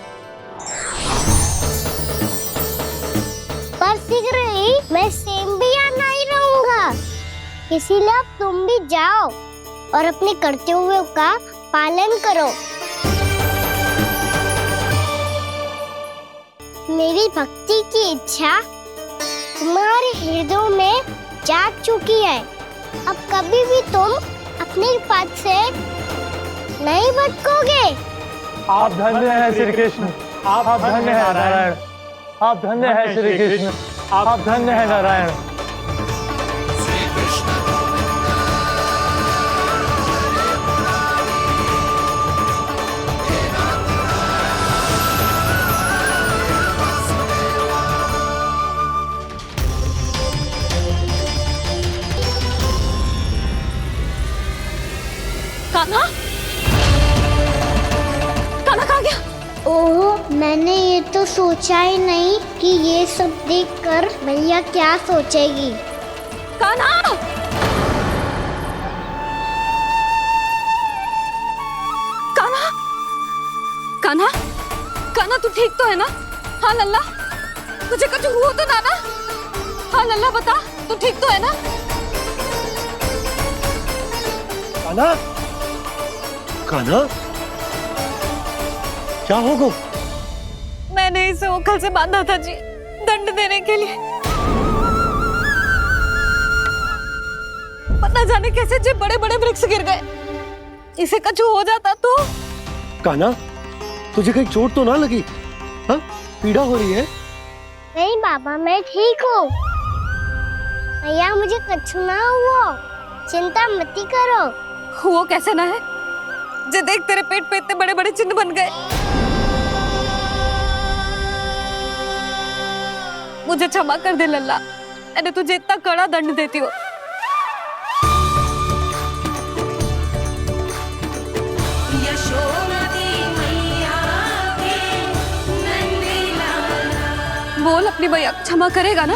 पर शीघ्र ही मैं सेम्बिया नहीं रहूंगा, इसीलिए अब तुम भी जाओ और अपने कर्तव्यों का पालन करो। मेरी भक्ति की इच्छा तुम्हारे हृदय में जाग चुकी है। अब कभी भी तुम अपने पद से नहीं भटकोगे। आप धन्य हैं श्री कृष्ण, आप धन्य हैं नारायण, आप धन्य हैं श्री कृष्ण, आप धन्य हैं नारायण। कान्हा, कान्हा कहाँ गया? ओह, मैंने ये तो सोचा ही नहीं कि ये सब देखकर भैया क्या सोचेगी। कान्हा! कान्हा! कान्हा! कान्हा तू ठीक तो है ना? हाँ लल्ला, तुझे कुछ हुआ तो ना? हाँ लल्ला बता, तू ठीक तो है ना? कान्हा, कान्हा, क्या होगा? मैंने इसे ओखल से बांधा था जी, दंड देने के लिए। पता जाने कैसे जो बड़े बड़े वृक्ष गिर गए। इसे कुछ हो जाता तो? कान्हा, तुझे कहीं चोट तो ना लगी? हाँ, पीड़ा हो रही है? नहीं बाबा, मैं ठीक हूँ। भैया मुझे कुछ ना हुआ, चिंता मत करो। वो कैसे ना है? जे देख तेरे पेट पे इतने बड़े बड़े चिन्ह बन गए। मुझे क्षमा कर दे लल्ला, मैंने तुझे इतना कड़ा दंड देती हूँ। बोल अपनी भैया क्षमा करेगा ना?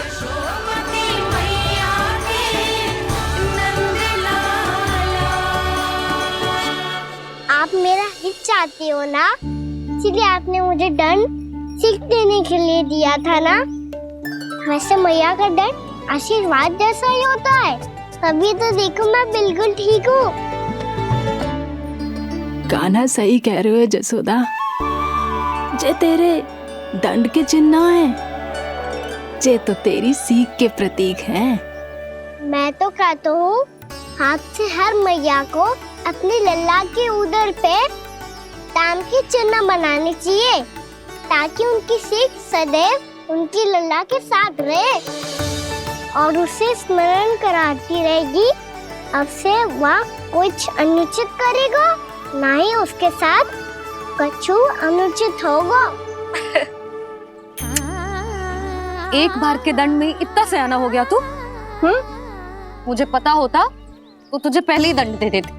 आप मेरा हित चाहते हो ना, इसलिए आपने मुझे दंड सीख देने के लिए दिया था ना। वैसे मैया का दंड आशीर्वाद जैसा ही होता है, तभी तो देखो मैं बिल्कुल ठीक हूँ। कान्हा सही कह रहे हो जसोदा, जे तेरे दंड के चिन्ह ना है, जे तो तेरी सीख के प्रतीक हैं। मैं तो कहता हूँ हाथ से हर मैया को अपनी लल्ला के उदर पे ताम की चिन्ह बनानी चाहिए, ताकि उनकी सीख सदैव उनकी लल्ला के साथ रहे और उसे स्मरण कराती रहेगी। अब से वह कुछ अनुचित करेगा, ना ही उसके साथ कछु अनुचित होगा। एक बार के दंड में इतना सयाना हो गया तू? मुझे पता होता तो तुझे पहले ही दंड दे देती।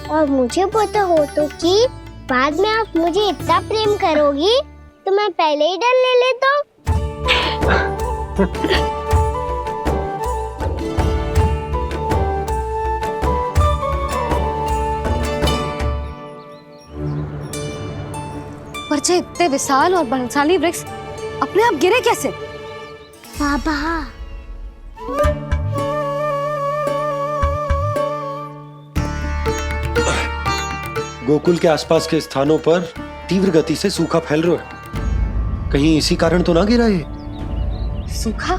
और मुझे पता हो तो कि बाद में आप मुझे इतना प्रेम करोगी तो मैं पहले ही दंड ले लेता हूँ। पर इतने विशाल और बलशाली वृक्ष अपने आप गिरे कैसे? बाबा, गोकुल के आसपास के स्थानों पर तीव्र गति से सूखा फैल रहा है। कहीं इसी कारण तो ना गिरा ये? सूखा?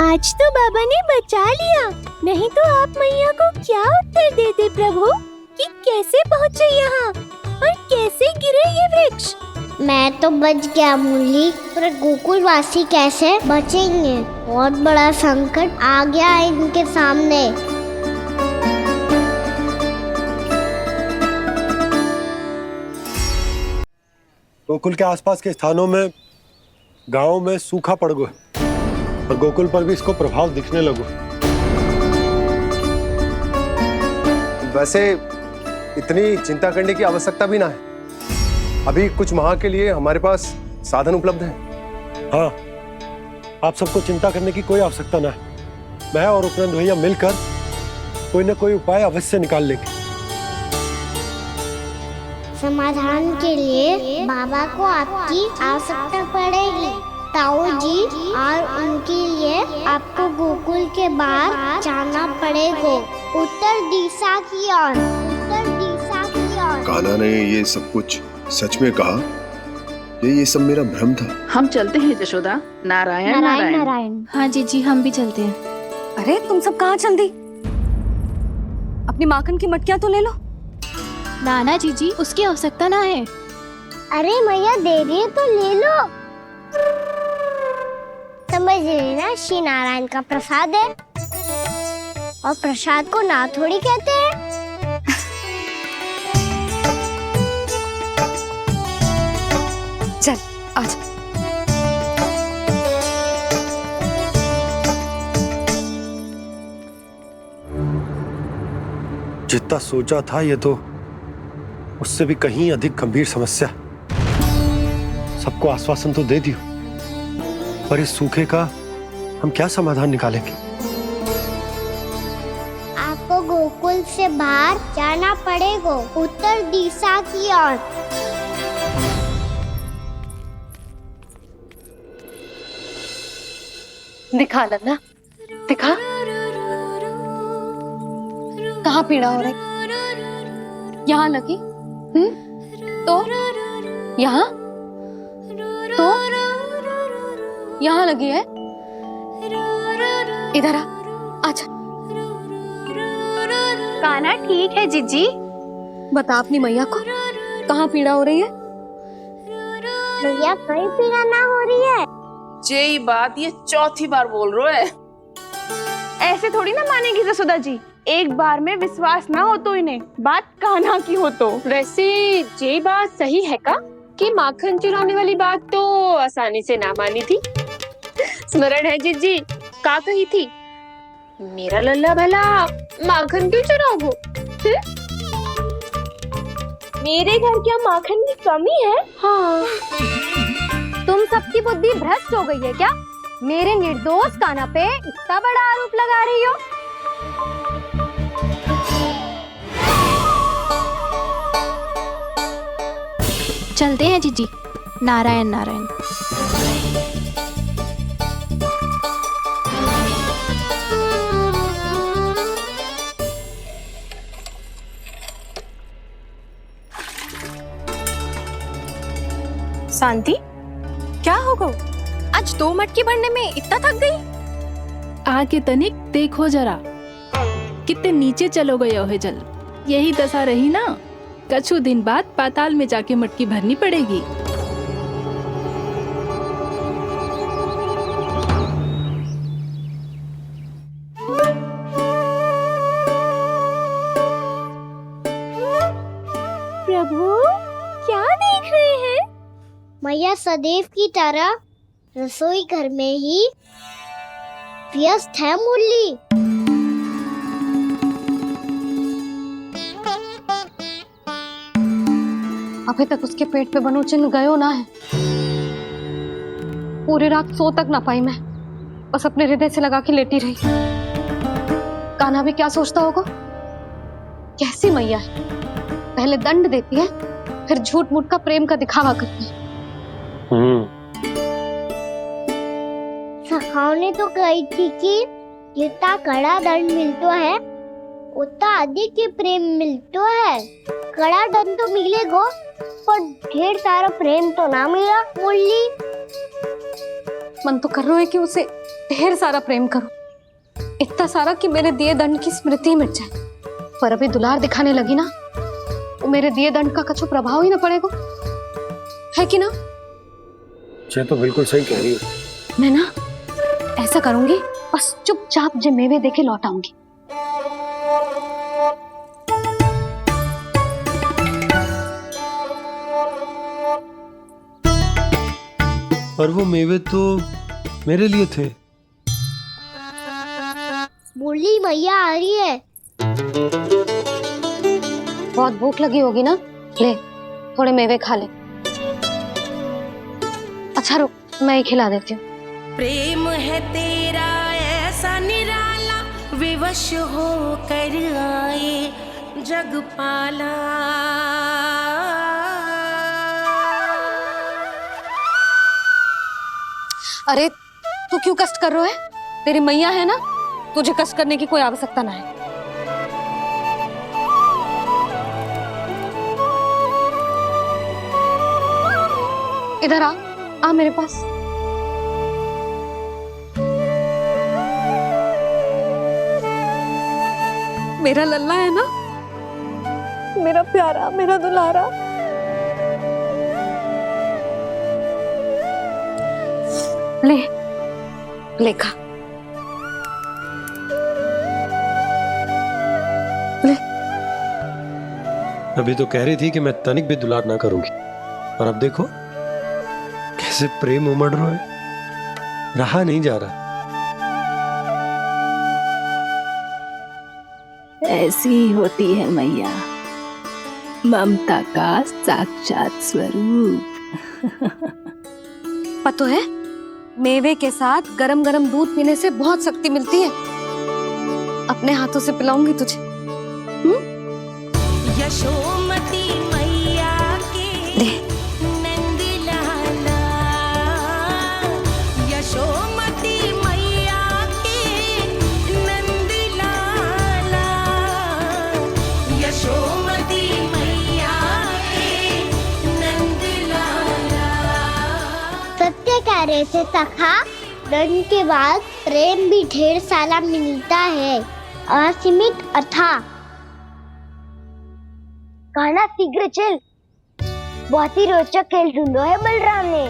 आज तो बाबा ने बचा लिया, नहीं तो आप मैया को क्या उत्तर देते प्रभु कि कैसे पहुँचे यहाँ और कैसे गिरे ये वृक्ष? मैं तो बच गया मूली, पर गोकुल वासी कैसे बचेंगे? बहुत बड़ा संकट आ गया है इनके सामने। गोकुल के आसपास के स्थानों में, गांवों में सूखा पड़ गया और गोकुल पर भी इसको प्रभाव दिखने लगो। वैसे इतनी चिंता करने की आवश्यकता भी ना है। अभी कुछ माह के लिए हमारे पास साधन उपलब्ध है। हाँ, आप सबको चिंता करने की कोई आवश्यकता ना है। मैं और उपनंद भैया मिलकर कोई ना कोई उपाय अवश्य निकाल लेंगे। समाधान के लिए बाबा को आपकी आवश्यकता पड़ेगी। ताऊ जी और उनके लिए आपको गोकुल के बाहर जाना पड़ेगा, उत्तर दिशा की ओर। उत्तर दिशा की ओर। कान्हा ने ये सब कुछ सच में कहा? ये सब मेरा भ्रम था। हम चलते हैं जशोदा। नारायण नारायण नारायण। हाँ जीजी, हम भी चलते हैं। अरे तुम सब कहाँ चल दी? अपनी माखन की मटकियाँ तो ले लो। नाना जीजी, उसकी आवश्यकता ना है। अरे मैया दे रही है तो ले लो। समझ लेना, श्री नारायण का प्रसाद है और प्रसाद को ना थोड़ी कहते हैं। चल आजा। जितना सोचा था ये तो उससे भी कहीं अधिक गंभीर समस्या। सबको आश्वासन तो दे दियो, पर इस सूखे का हम क्या समाधान निकालेंगे? आपको गोकुल से बाहर जाना पड़ेगा, उत्तर दिशा की ओर। दिखा लल्ला, दिखा। कहाँ पीड़ा हो रही? यहाँ लगी? तो यहाँ? तो यहाँ लगी है? इधर आ, आजा। कान्हा ठीक है जीजी। बता अपनी मैया को कहाँ पीड़ा हो रही है? मैया कहीं पीड़ा ना हो रही है। ये बात ये चौथी बार बोल रहे है। ऐसे थोड़ी ना मानेगी जसोदा जी। एक बार में विश्वास ना हो तो इन्हें, बात कान्हा की हो तो। वैसे ये बात सही है का कि माखन चुराने वाली बात तो आसानी से ना मानी थी। स्मरण है जीजी का कही थी, मेरा लल्ला भला माखन क्यों चुराओगो? मेरे घर क्या माखन की कमी है? हाँ, तुम सबकी बुद्धि भ्रष्ट हो गई है क्या? मेरे निर्दोष कान्हा पे इतना बड़ा आरोप लगा रही हो? चलते हैं जीजी। नारायण नारायण। शांति, क्या होगा? आज 2 मटकी भरने में इतना थक गई? आके तनिक देखो जरा, कितने नीचे चलो गए हो जल। यही दशा रही ना, कछु दिन बाद पाताल में जाके मटकी भरनी पड़ेगी। प्रभु क्या देख रहे हैं? मैया सदैव की तरह रसोई घर में ही व्यस्त है मुरली। अभी तक उसके पेट पे बनो चिन्ह गयो ना है। पूरी रात सो तक ना पाई मैं, बस अपने हृदय से लगा के लेटी रही। कान्हा भी क्या सोचता होगा, कैसी मैया है, पहले दंड देती है फिर झूठ मूठ का प्रेम का दिखावा करती है। सखाओ ने तो कही थी कि जितना कड़ा दंड मिलता है उतना अधिक ही प्रेम मिलता है। कड़ा दंड तो मिलेगा पर ढेर सारा प्रेम तो ना मिला मुरली। मन तो कर रहा है कि उसे ढेर सारा प्रेम करो, इतना सारा कि मेरे दिए दंड की स्मृति मिट जाए। पर अभी दुलार दिखाने लगी ना, वो मेरे दिए दंड का कछु प्रभाव ही ना पड़ेगा, है कि ना? ये तो बिल्कुल सही कह रही हो। मैं ना ऐसा करूंगी, बस चुपचाप जे मेवे देके लौट आऊंगी। पर वो मेवे तो मेरे लिए थे। मुरली मैया आ रही है। बहुत भूख लगी होगी ना, ले थोड़े मेवे खा ले। अच्छा रुक, मैं ही खिला देती हूँ। प्रेम है तेरा ऐसा निराला, विवश हो कर आए जग पाला। अरे तू क्यों कष्ट कर रहा है? तेरी मैया है ना, तुझे कष्ट करने की कोई आवश्यकता ना है। इधर आ मेरे पास। मेरा लल्ला है ना, मेरा प्यारा, मेरा दुलारा। ले ले खा, ले। अभी तो कह रही थी कि मैं तनिक भी दुलार ना करूंगी, और अब देखो कैसे प्रेम उमड़ रहा है, रहा नहीं जा रहा। ऐसी ही होती है मैया, ममता का साक्षात स्वरूप। पता है, मेवे के साथ गरम गरम दूध पीने से बहुत शक्ति मिलती है। अपने हाथों से पिलाऊंगी तुझे। यशोमती मैया के नंद लाला, यशोमती मैया के नंद लाला, यशोमती मैया के नंद लाला। सत्य कह रहे थे सखा, दंड के बाद प्रेम भी ढेर सारा मिलता है, असीमित अथाह। कान्हा शीघ्र चल, बहुत ही रोचक खेल ढूंढो है बलराम ने।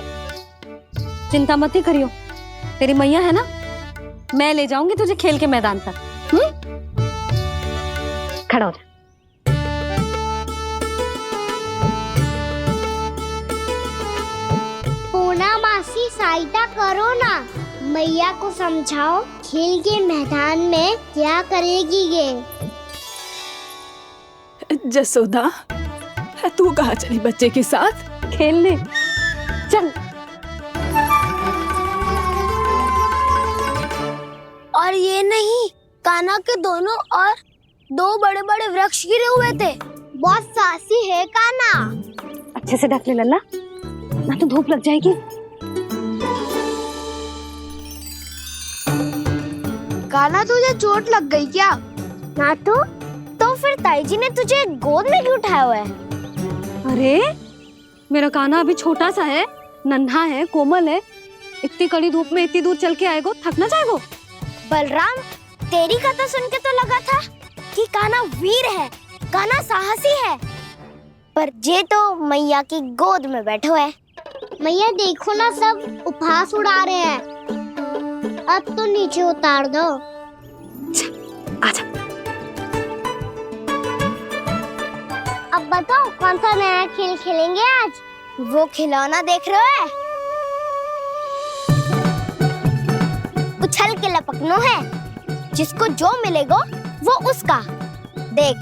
चिंता मत ही करियो, तेरी मैया है ना, मैं ले जाऊंगी तुझे खेल के मैदान तक। खड़ा हो जा। पूना मासी सहायता करो ना, मैया को समझाओ खेल के मैदान में क्या करेगी ये। जसोदा, तू कहाँ चली बच्चे के साथ खेलने? चल। और ये नहीं, कान्हा के दोनों और 2 बड़े बड़े वृक्ष गिरे हुए थे। बहुत साहसी है कान्हा। अच्छे से ढक ले लल्ला, ना तो धूप लग जाएगी। कान्हा तुझे चोट लग गई क्या? ना तो फिर ताई जी ने तुझे गोद में क्यों उठाया हुआ है? अरे मेरा कान्हा अभी छोटा सा है, नन्हा है, कोमल है, इतनी कड़ी धूप में इतनी दूर चल के आएगो, थक ना जाएगो? बलराम, तेरी कथा सुन के तो लगा था कि कान्हा वीर है, कान्हा साहसी है, पर जे तो मैया की गोद में बैठो है। मैया देखो ना, सब उपहास उड़ा रहे हैं। अब तो नीचे उतार दो। आजा। अब बताओ कौन सा नया खेल खेलेंगे आज? वो खिलौना देख रहे हो? उछल के लपकनो है, जिसको जो मिलेगा वो उसका। देख।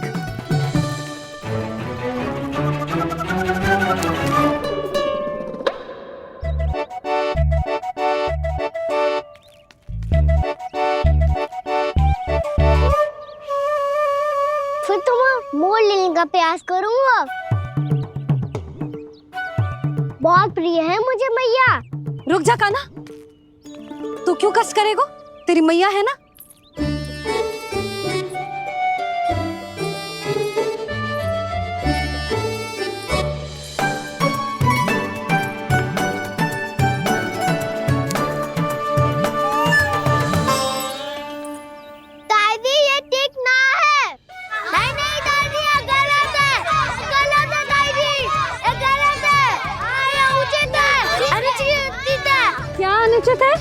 फिर तुम मोड़ लेने का प्रयास करूंगा। बहुत प्रिय है मुझे मैया। रुक जा कान्हा, तू क्यों कष्ट करेगो? तेरी मैया है ना। दादी ये ठीक ना है। नहीं नहीं दादी, ये गलत है। गलत है दादी, ये गलत है। ये उचित है, अनुचित है। क्या अनुचित है?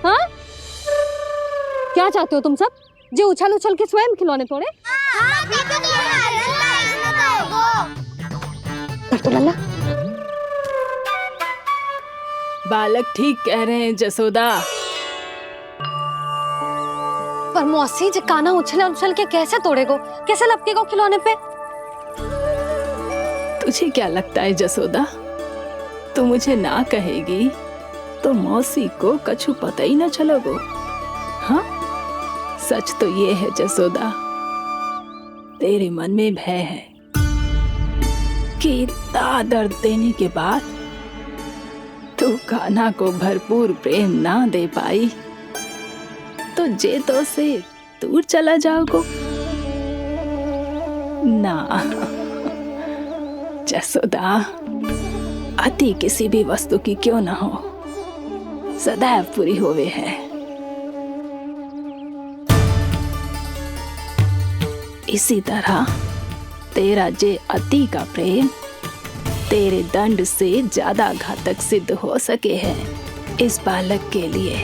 हाँ? क्या चाहते हो तुम सब? जो उछल उछल के स्वयं खिलौने तोड़े? तो लल्ला, बालक ठीक कह रहे हैं जसोदा। पर मौसी, जो कान्हा उछल उछल के कैसे तोड़ेगो, कैसे लपकेगो खिलौने पे? तुझे क्या लगता है जसोदा, तू मुझे ना कहेगी तो मौसी को कछु पता ही न चलोगो? हाँ, सच तो ये है जसोदा, तेरे मन में भय है कि इतना दर्द देने के बाद तू कान्हा को भरपूर प्रेम ना दे पाई तो जे तो से दूर चला जाओगो ना। जसोदा, अति किसी भी वस्तु की क्यों ना हो, सदैव पूरी होवे है। इसी तरह तेरा जे अति का प्रेम तेरे दंड से ज्यादा घातक सिद्ध हो सके है इस बालक के लिए।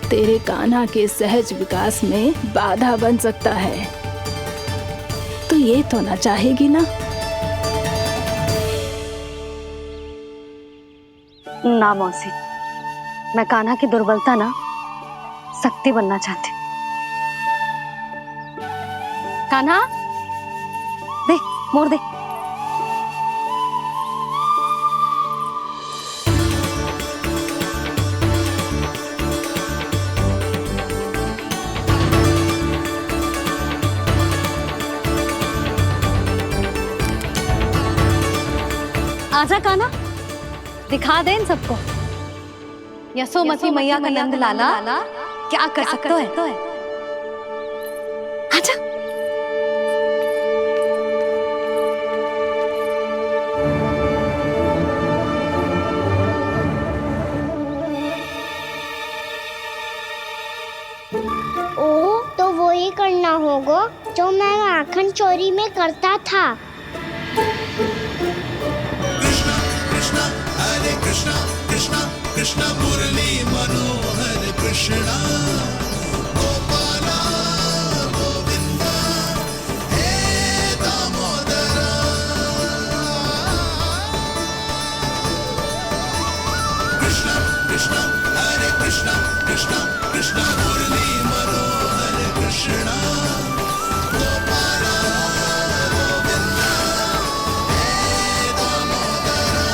तेरे कान्हा के सहज विकास में बाधा बन सकता है। तो ये तो ना चाहेगी ना? ना मौसी, मैं कान्हा की दुर्बलता ना शक्ति बनना चाहती। कान्हा, दे, मोड़ दे। आजा कान्हा, दिखा दे इन सबको यशोमती मैया का नंद लाला क्या कर सकता है। आजा। ओ, तो वो ही करना होगा जो मैं माखन चोरी में करता था। हरे कृष्णा कृष्णा कृष्णा मुरली मनोहर कृष्णा गोपाला गोविंदा हे दामोदरा। कृष्णा कृष्णा हरे कृष्णा कृष्णा कृष्णा मुरली मनोहर कृष्णा गोपाला गोविंदा हे दामोदरा।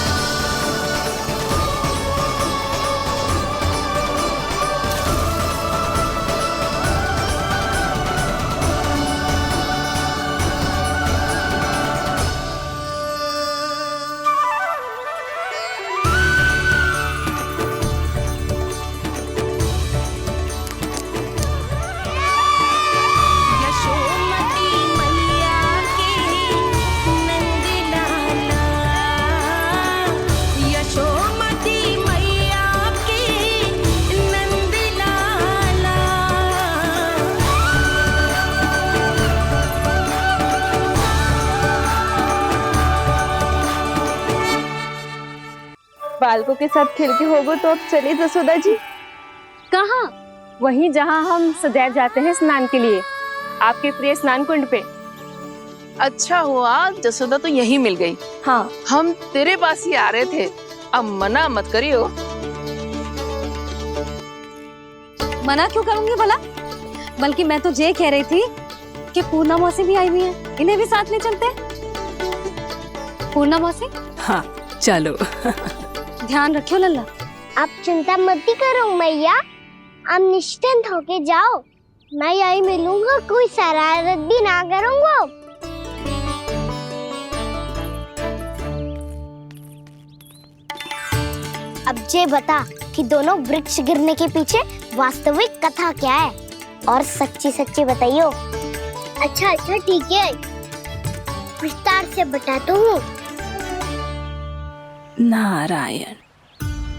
बालकों के साथ खेल के होगो तो अब चले जसोदा जी। कहाँ? वहीं जहाँ हम सदैव जाते हैं स्नान के लिए, आपके प्रिय स्नान कुंड पे। अच्छा हुआ जसोदा तो यहीं मिल गई। हाँ, हम तेरे पास ही आ रहे थे, अब मना मत करियो। मना क्यों करूंगी भला? बल्कि मैं तो ये कह रही थी कि पूर्णा मौसी भी आई हुई है, इन्हें भी साथ ले चलते। पूर्णा मौसी, हाँ चलो। ध्यान रखियो लल्ला। आप चिंता मत करो मैया, आप निश्चिंत होके जाओ, मैं यही मिलूंगा, कोई शरारत भी ना करूंगा। अब ये बता कि दोनों वृक्ष गिरने के पीछे वास्तविक कथा क्या है, और सच्ची सच्ची बताइयो। अच्छा अच्छा ठीक है, विस्तार से बताता हूँ। नारायण,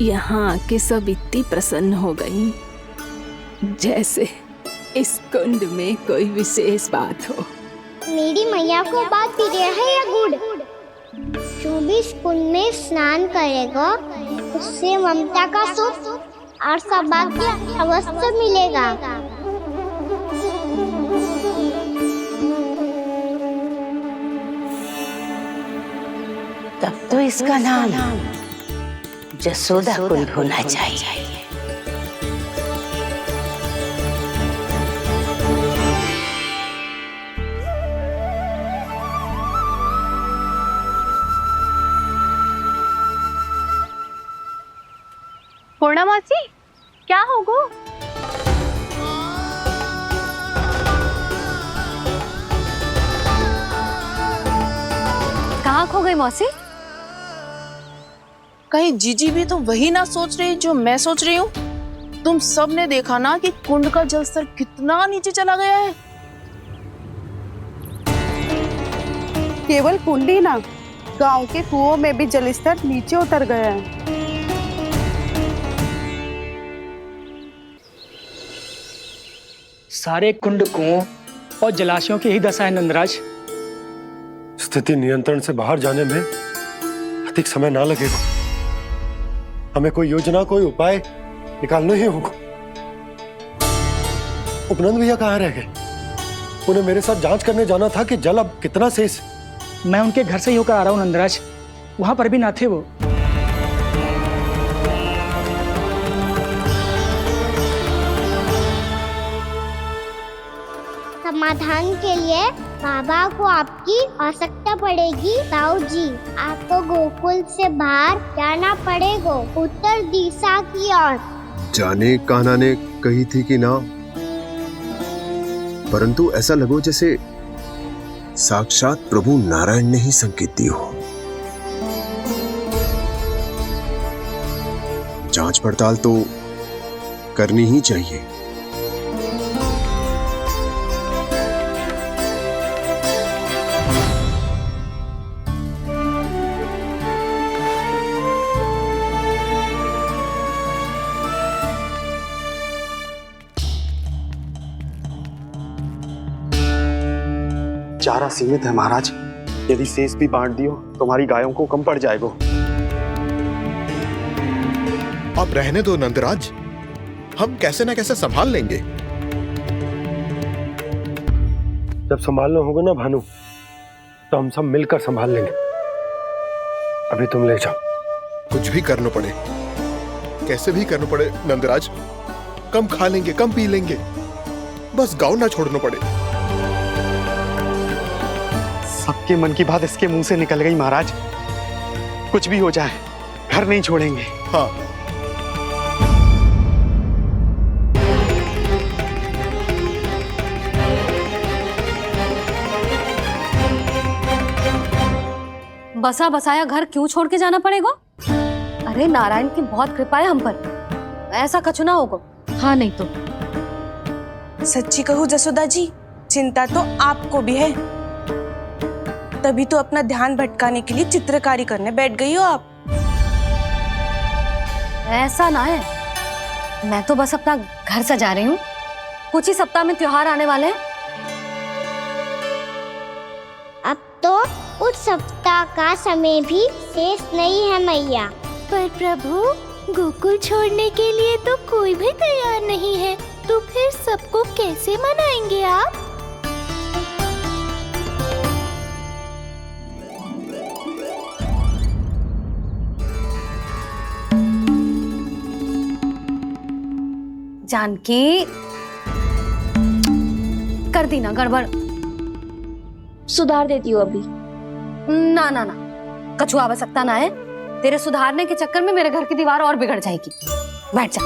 यहाँ के सब इतनी प्रसन्न हो गई जैसे इस कुंड में कोई विशेष बात हो। मेरी मैया को बात प्रिय है या गुड़? जो भी इस कुंड में स्नान करेगा उससे ममता का सुख और सौभाग्य अवश्य मिलेगा। तब तो इसका नाम जसोदा कुंड होना चाहिए। पूर्णा मौसी, क्या होगो? कहाँ खो गई मौसी? कहीं जीजी भी तो वही ना सोच रही जो मैं सोच रही हूँ? तुम सब ने देखा ना कि कुंड का जलस्तर कितना नीचे चला गया है। केवल कुंड ही ना, गांव के कुओं में भी जलस्तर नीचे उतर गया है। सारे कुंड, कुओं और जलाशयों की ही दशा है नंदराज। स्थिति नियंत्रण से बाहर जाने में अधिक समय ना लगेगा। हमें कोई योजना, कोई उपाय निकालना ही होगा। उपनंद भैया कहाँ रह गए? उन्हें मेरे साथ जांच करने जाना था कि जल अब कितना शेष। मैं उनके घर से ही होकर आ रहा हूँ नंदराज, वहां पर भी ना थे वो। समाधान के लिए बाबा को आपकी आवश्यकता पड़ेगी। ताऊ जी, आपको गोकुल से बाहर जाना पड़ेगा, उत्तर दिशा की ओर। जाने कान्हा ने कही थी कि ना, परंतु ऐसा लगो जैसे साक्षात प्रभु नारायण ने ही संकेत दी हो। जांच पड़ताल तो करनी ही चाहिए। चारा सीमित है महाराज, यदि शेष भी बांट दियो तो हमारी गायों को कम पड़ जाएगा। अब रहने दो नंदराज, हम कैसे न कैसे संभाल लेंगे। जब संभालना होगा ना भानु, तो हम सब मिलकर संभाल लेंगे। अभी तुम ले जाओ। कुछ भी करना पड़े, कैसे भी करना पड़े नंदराज, कम खा लेंगे, कम पी लेंगे, बस गांव ना छोड़ना पड़े। सबके मन की बात इसके मुंह से निकल गई महाराज। कुछ भी हो जाए, घर नहीं छोड़ेंगे। हाँ, बसा बसाया घर क्यों छोड़ के जाना पड़ेगा? अरे नारायण की बहुत कृपा है हम पर, ऐसा कछु ना होगा। हाँ नहीं तो सच्ची कहूँ जसोदा जी, चिंता तो आपको भी है, तभी तो अपना ध्यान भटकाने के लिए चित्रकारी करने बैठ गई हो आप। ऐसा ना है, मैं तो बस अपना घर सजा रही हूँ। कुछ ही सप्ताह में त्योहार आने वाले हैं। अब तो उस सप्ताह का समय भी शेष नहीं है मैया। पर प्रभु, गोकुल छोड़ने के लिए तो कोई भी तैयार नहीं है, तो फिर सबको कैसे मनाएंगे आप? जानकी, कर दी ना गड़बड़। सुधार देती हूँ अभी। ना ना ना, कछु आवश्यकता ना है। तेरे सुधारने के चक्कर में मेरे घर की दीवार और बिगड़ जाएगी। बैठ जा।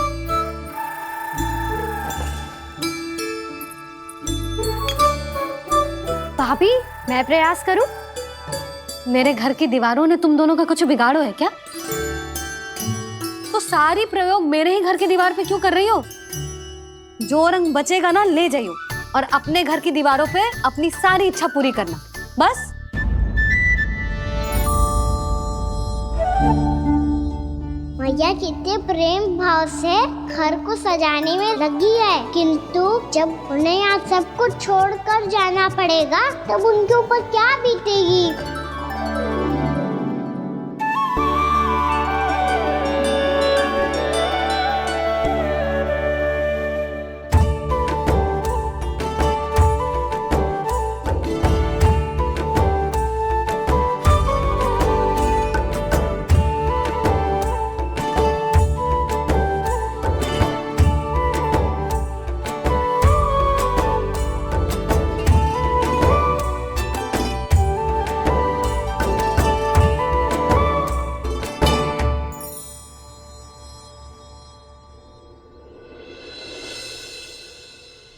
भाभी, मैं प्रयास करूं? मेरे घर की दीवारों ने तुम दोनों का कुछ बिगाड़ो है क्या? तो सारी प्रयोग मेरे ही घर की दीवार पे क्यों कर रही हो? जो रंग बचेगा ना ले जाइयो और अपने घर की दीवारों पे अपनी सारी इच्छा पूरी करना, बस। मैया कितने प्रेम भाव से घर को सजाने में लगी है, किंतु जब उन्हें यहाँ सब कुछ छोड़कर जाना पड़ेगा तब उनके ऊपर क्या बीतेगी?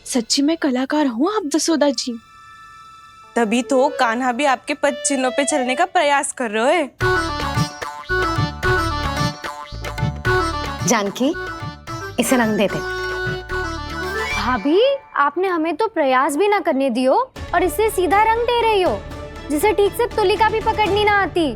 सच्ची में कलाकार हूँ आप जसोदा जी। तभी तो कान्हा भी आपके पद चिन्हों पे चलने का प्रयास कर रहे हैं। जानकी, इसे रंग दे दे। भाभी, आपने हमें तो प्रयास भी ना करने दियो और इसे सीधा रंग दे रही हो, जिसे ठीक से तुलिका भी पकड़नी ना आती।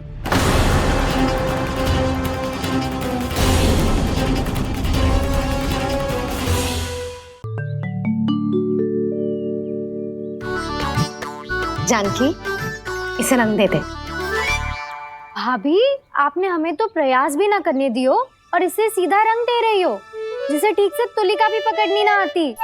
जानकी, इसे रंग दे दे। भाभी, आपने हमें तो प्रयास भी ना करने दियो और इसे सीधा रंग दे रही हो, जिसे ठीक से तुलिका भी पकड़नी ना आती।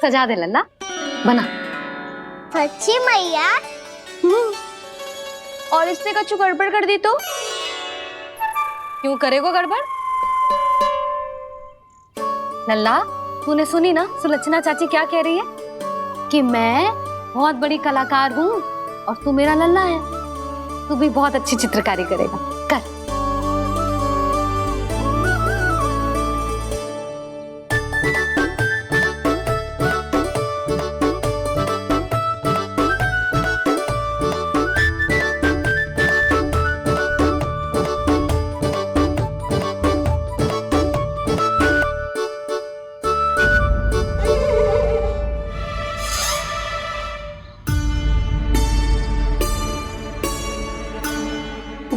सजा दे लल्ला, बना। सच्ची मैया? और इसने कछु गड़बड़ कर दी तो? क्यों करेगो गड़बड़? लल्ला, तूने सुनी ना सुलक्षणा चाची क्या कह रही है? कि मैं बहुत बड़ी कलाकार हूँ और तू मेरा लल्ला है। तू भी बहुत अच्छी चित्रकारी करेगा, कर।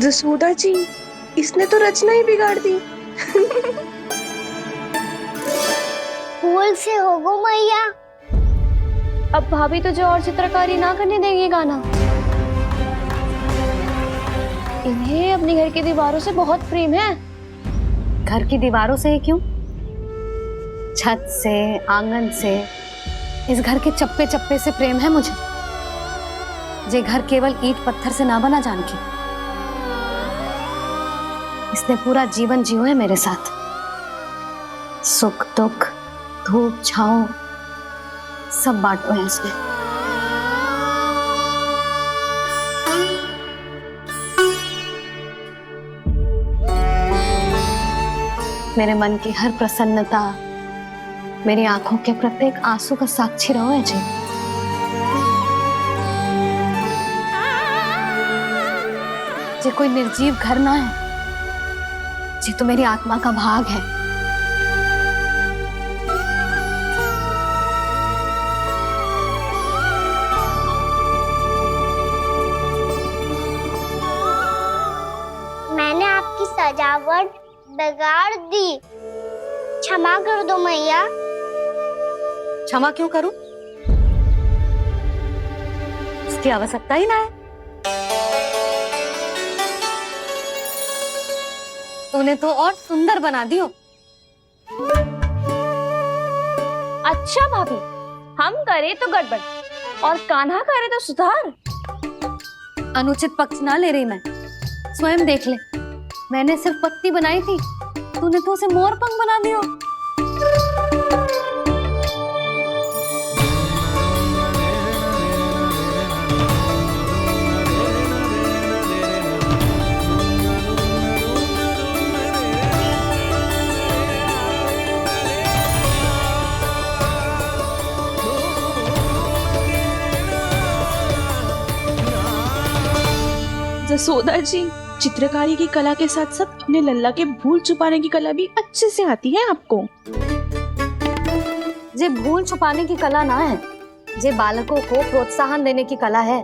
जसोदा जी, इसने तो रचना ही बिगाड़ दी। फूल से होगो मैया। अब भाभी तुझे और चित्रकारी ना करने देंगी गाना। इन्हें अपने घर की दीवारों से बहुत प्रेम है। घर की दीवारों से ही क्यों? छत से, आंगन से, इस घर के चप्पे चप्पे से प्रेम है मुझे। ये घर केवल ईंट पत्थर से ना बना जानकी। इसने पूरा जीवन जियो है मेरे साथ। सुख दुख, धूप छांव सब बांटो है इसने। मेरे मन की हर प्रसन्नता, मेरी आंखों के प्रत्येक आंसू का साक्षी रहो है जी। ये कोई निर्जीव घर ना है, ये तो मेरी आत्मा का भाग है। मैंने आपकी सजावट बिगाड़ दी। क्षमा कर दो मैया। क्षमा क्यों करूं? इसकी आवश्यकता ही ना है। तूने तो और सुंदर बना दियो। अच्छा भाभी, हम करे तो गड़बड़ और कान्हा करे तो सुधार। अनुचित पक्ष ना ले रही मैं, स्वयं देख ले। मैंने सिर्फ पत्ती बनाई थी, तूने तो उसे मोर पंख बना दियो। जसोदा जी, चित्रकारी की कला के साथ साथ अपने लल्ला के भूल छुपाने की कला भी अच्छे से आती है आपको। जे भूल छुपाने की कला ना है, जे बालकों को प्रोत्साहन देने की कला है।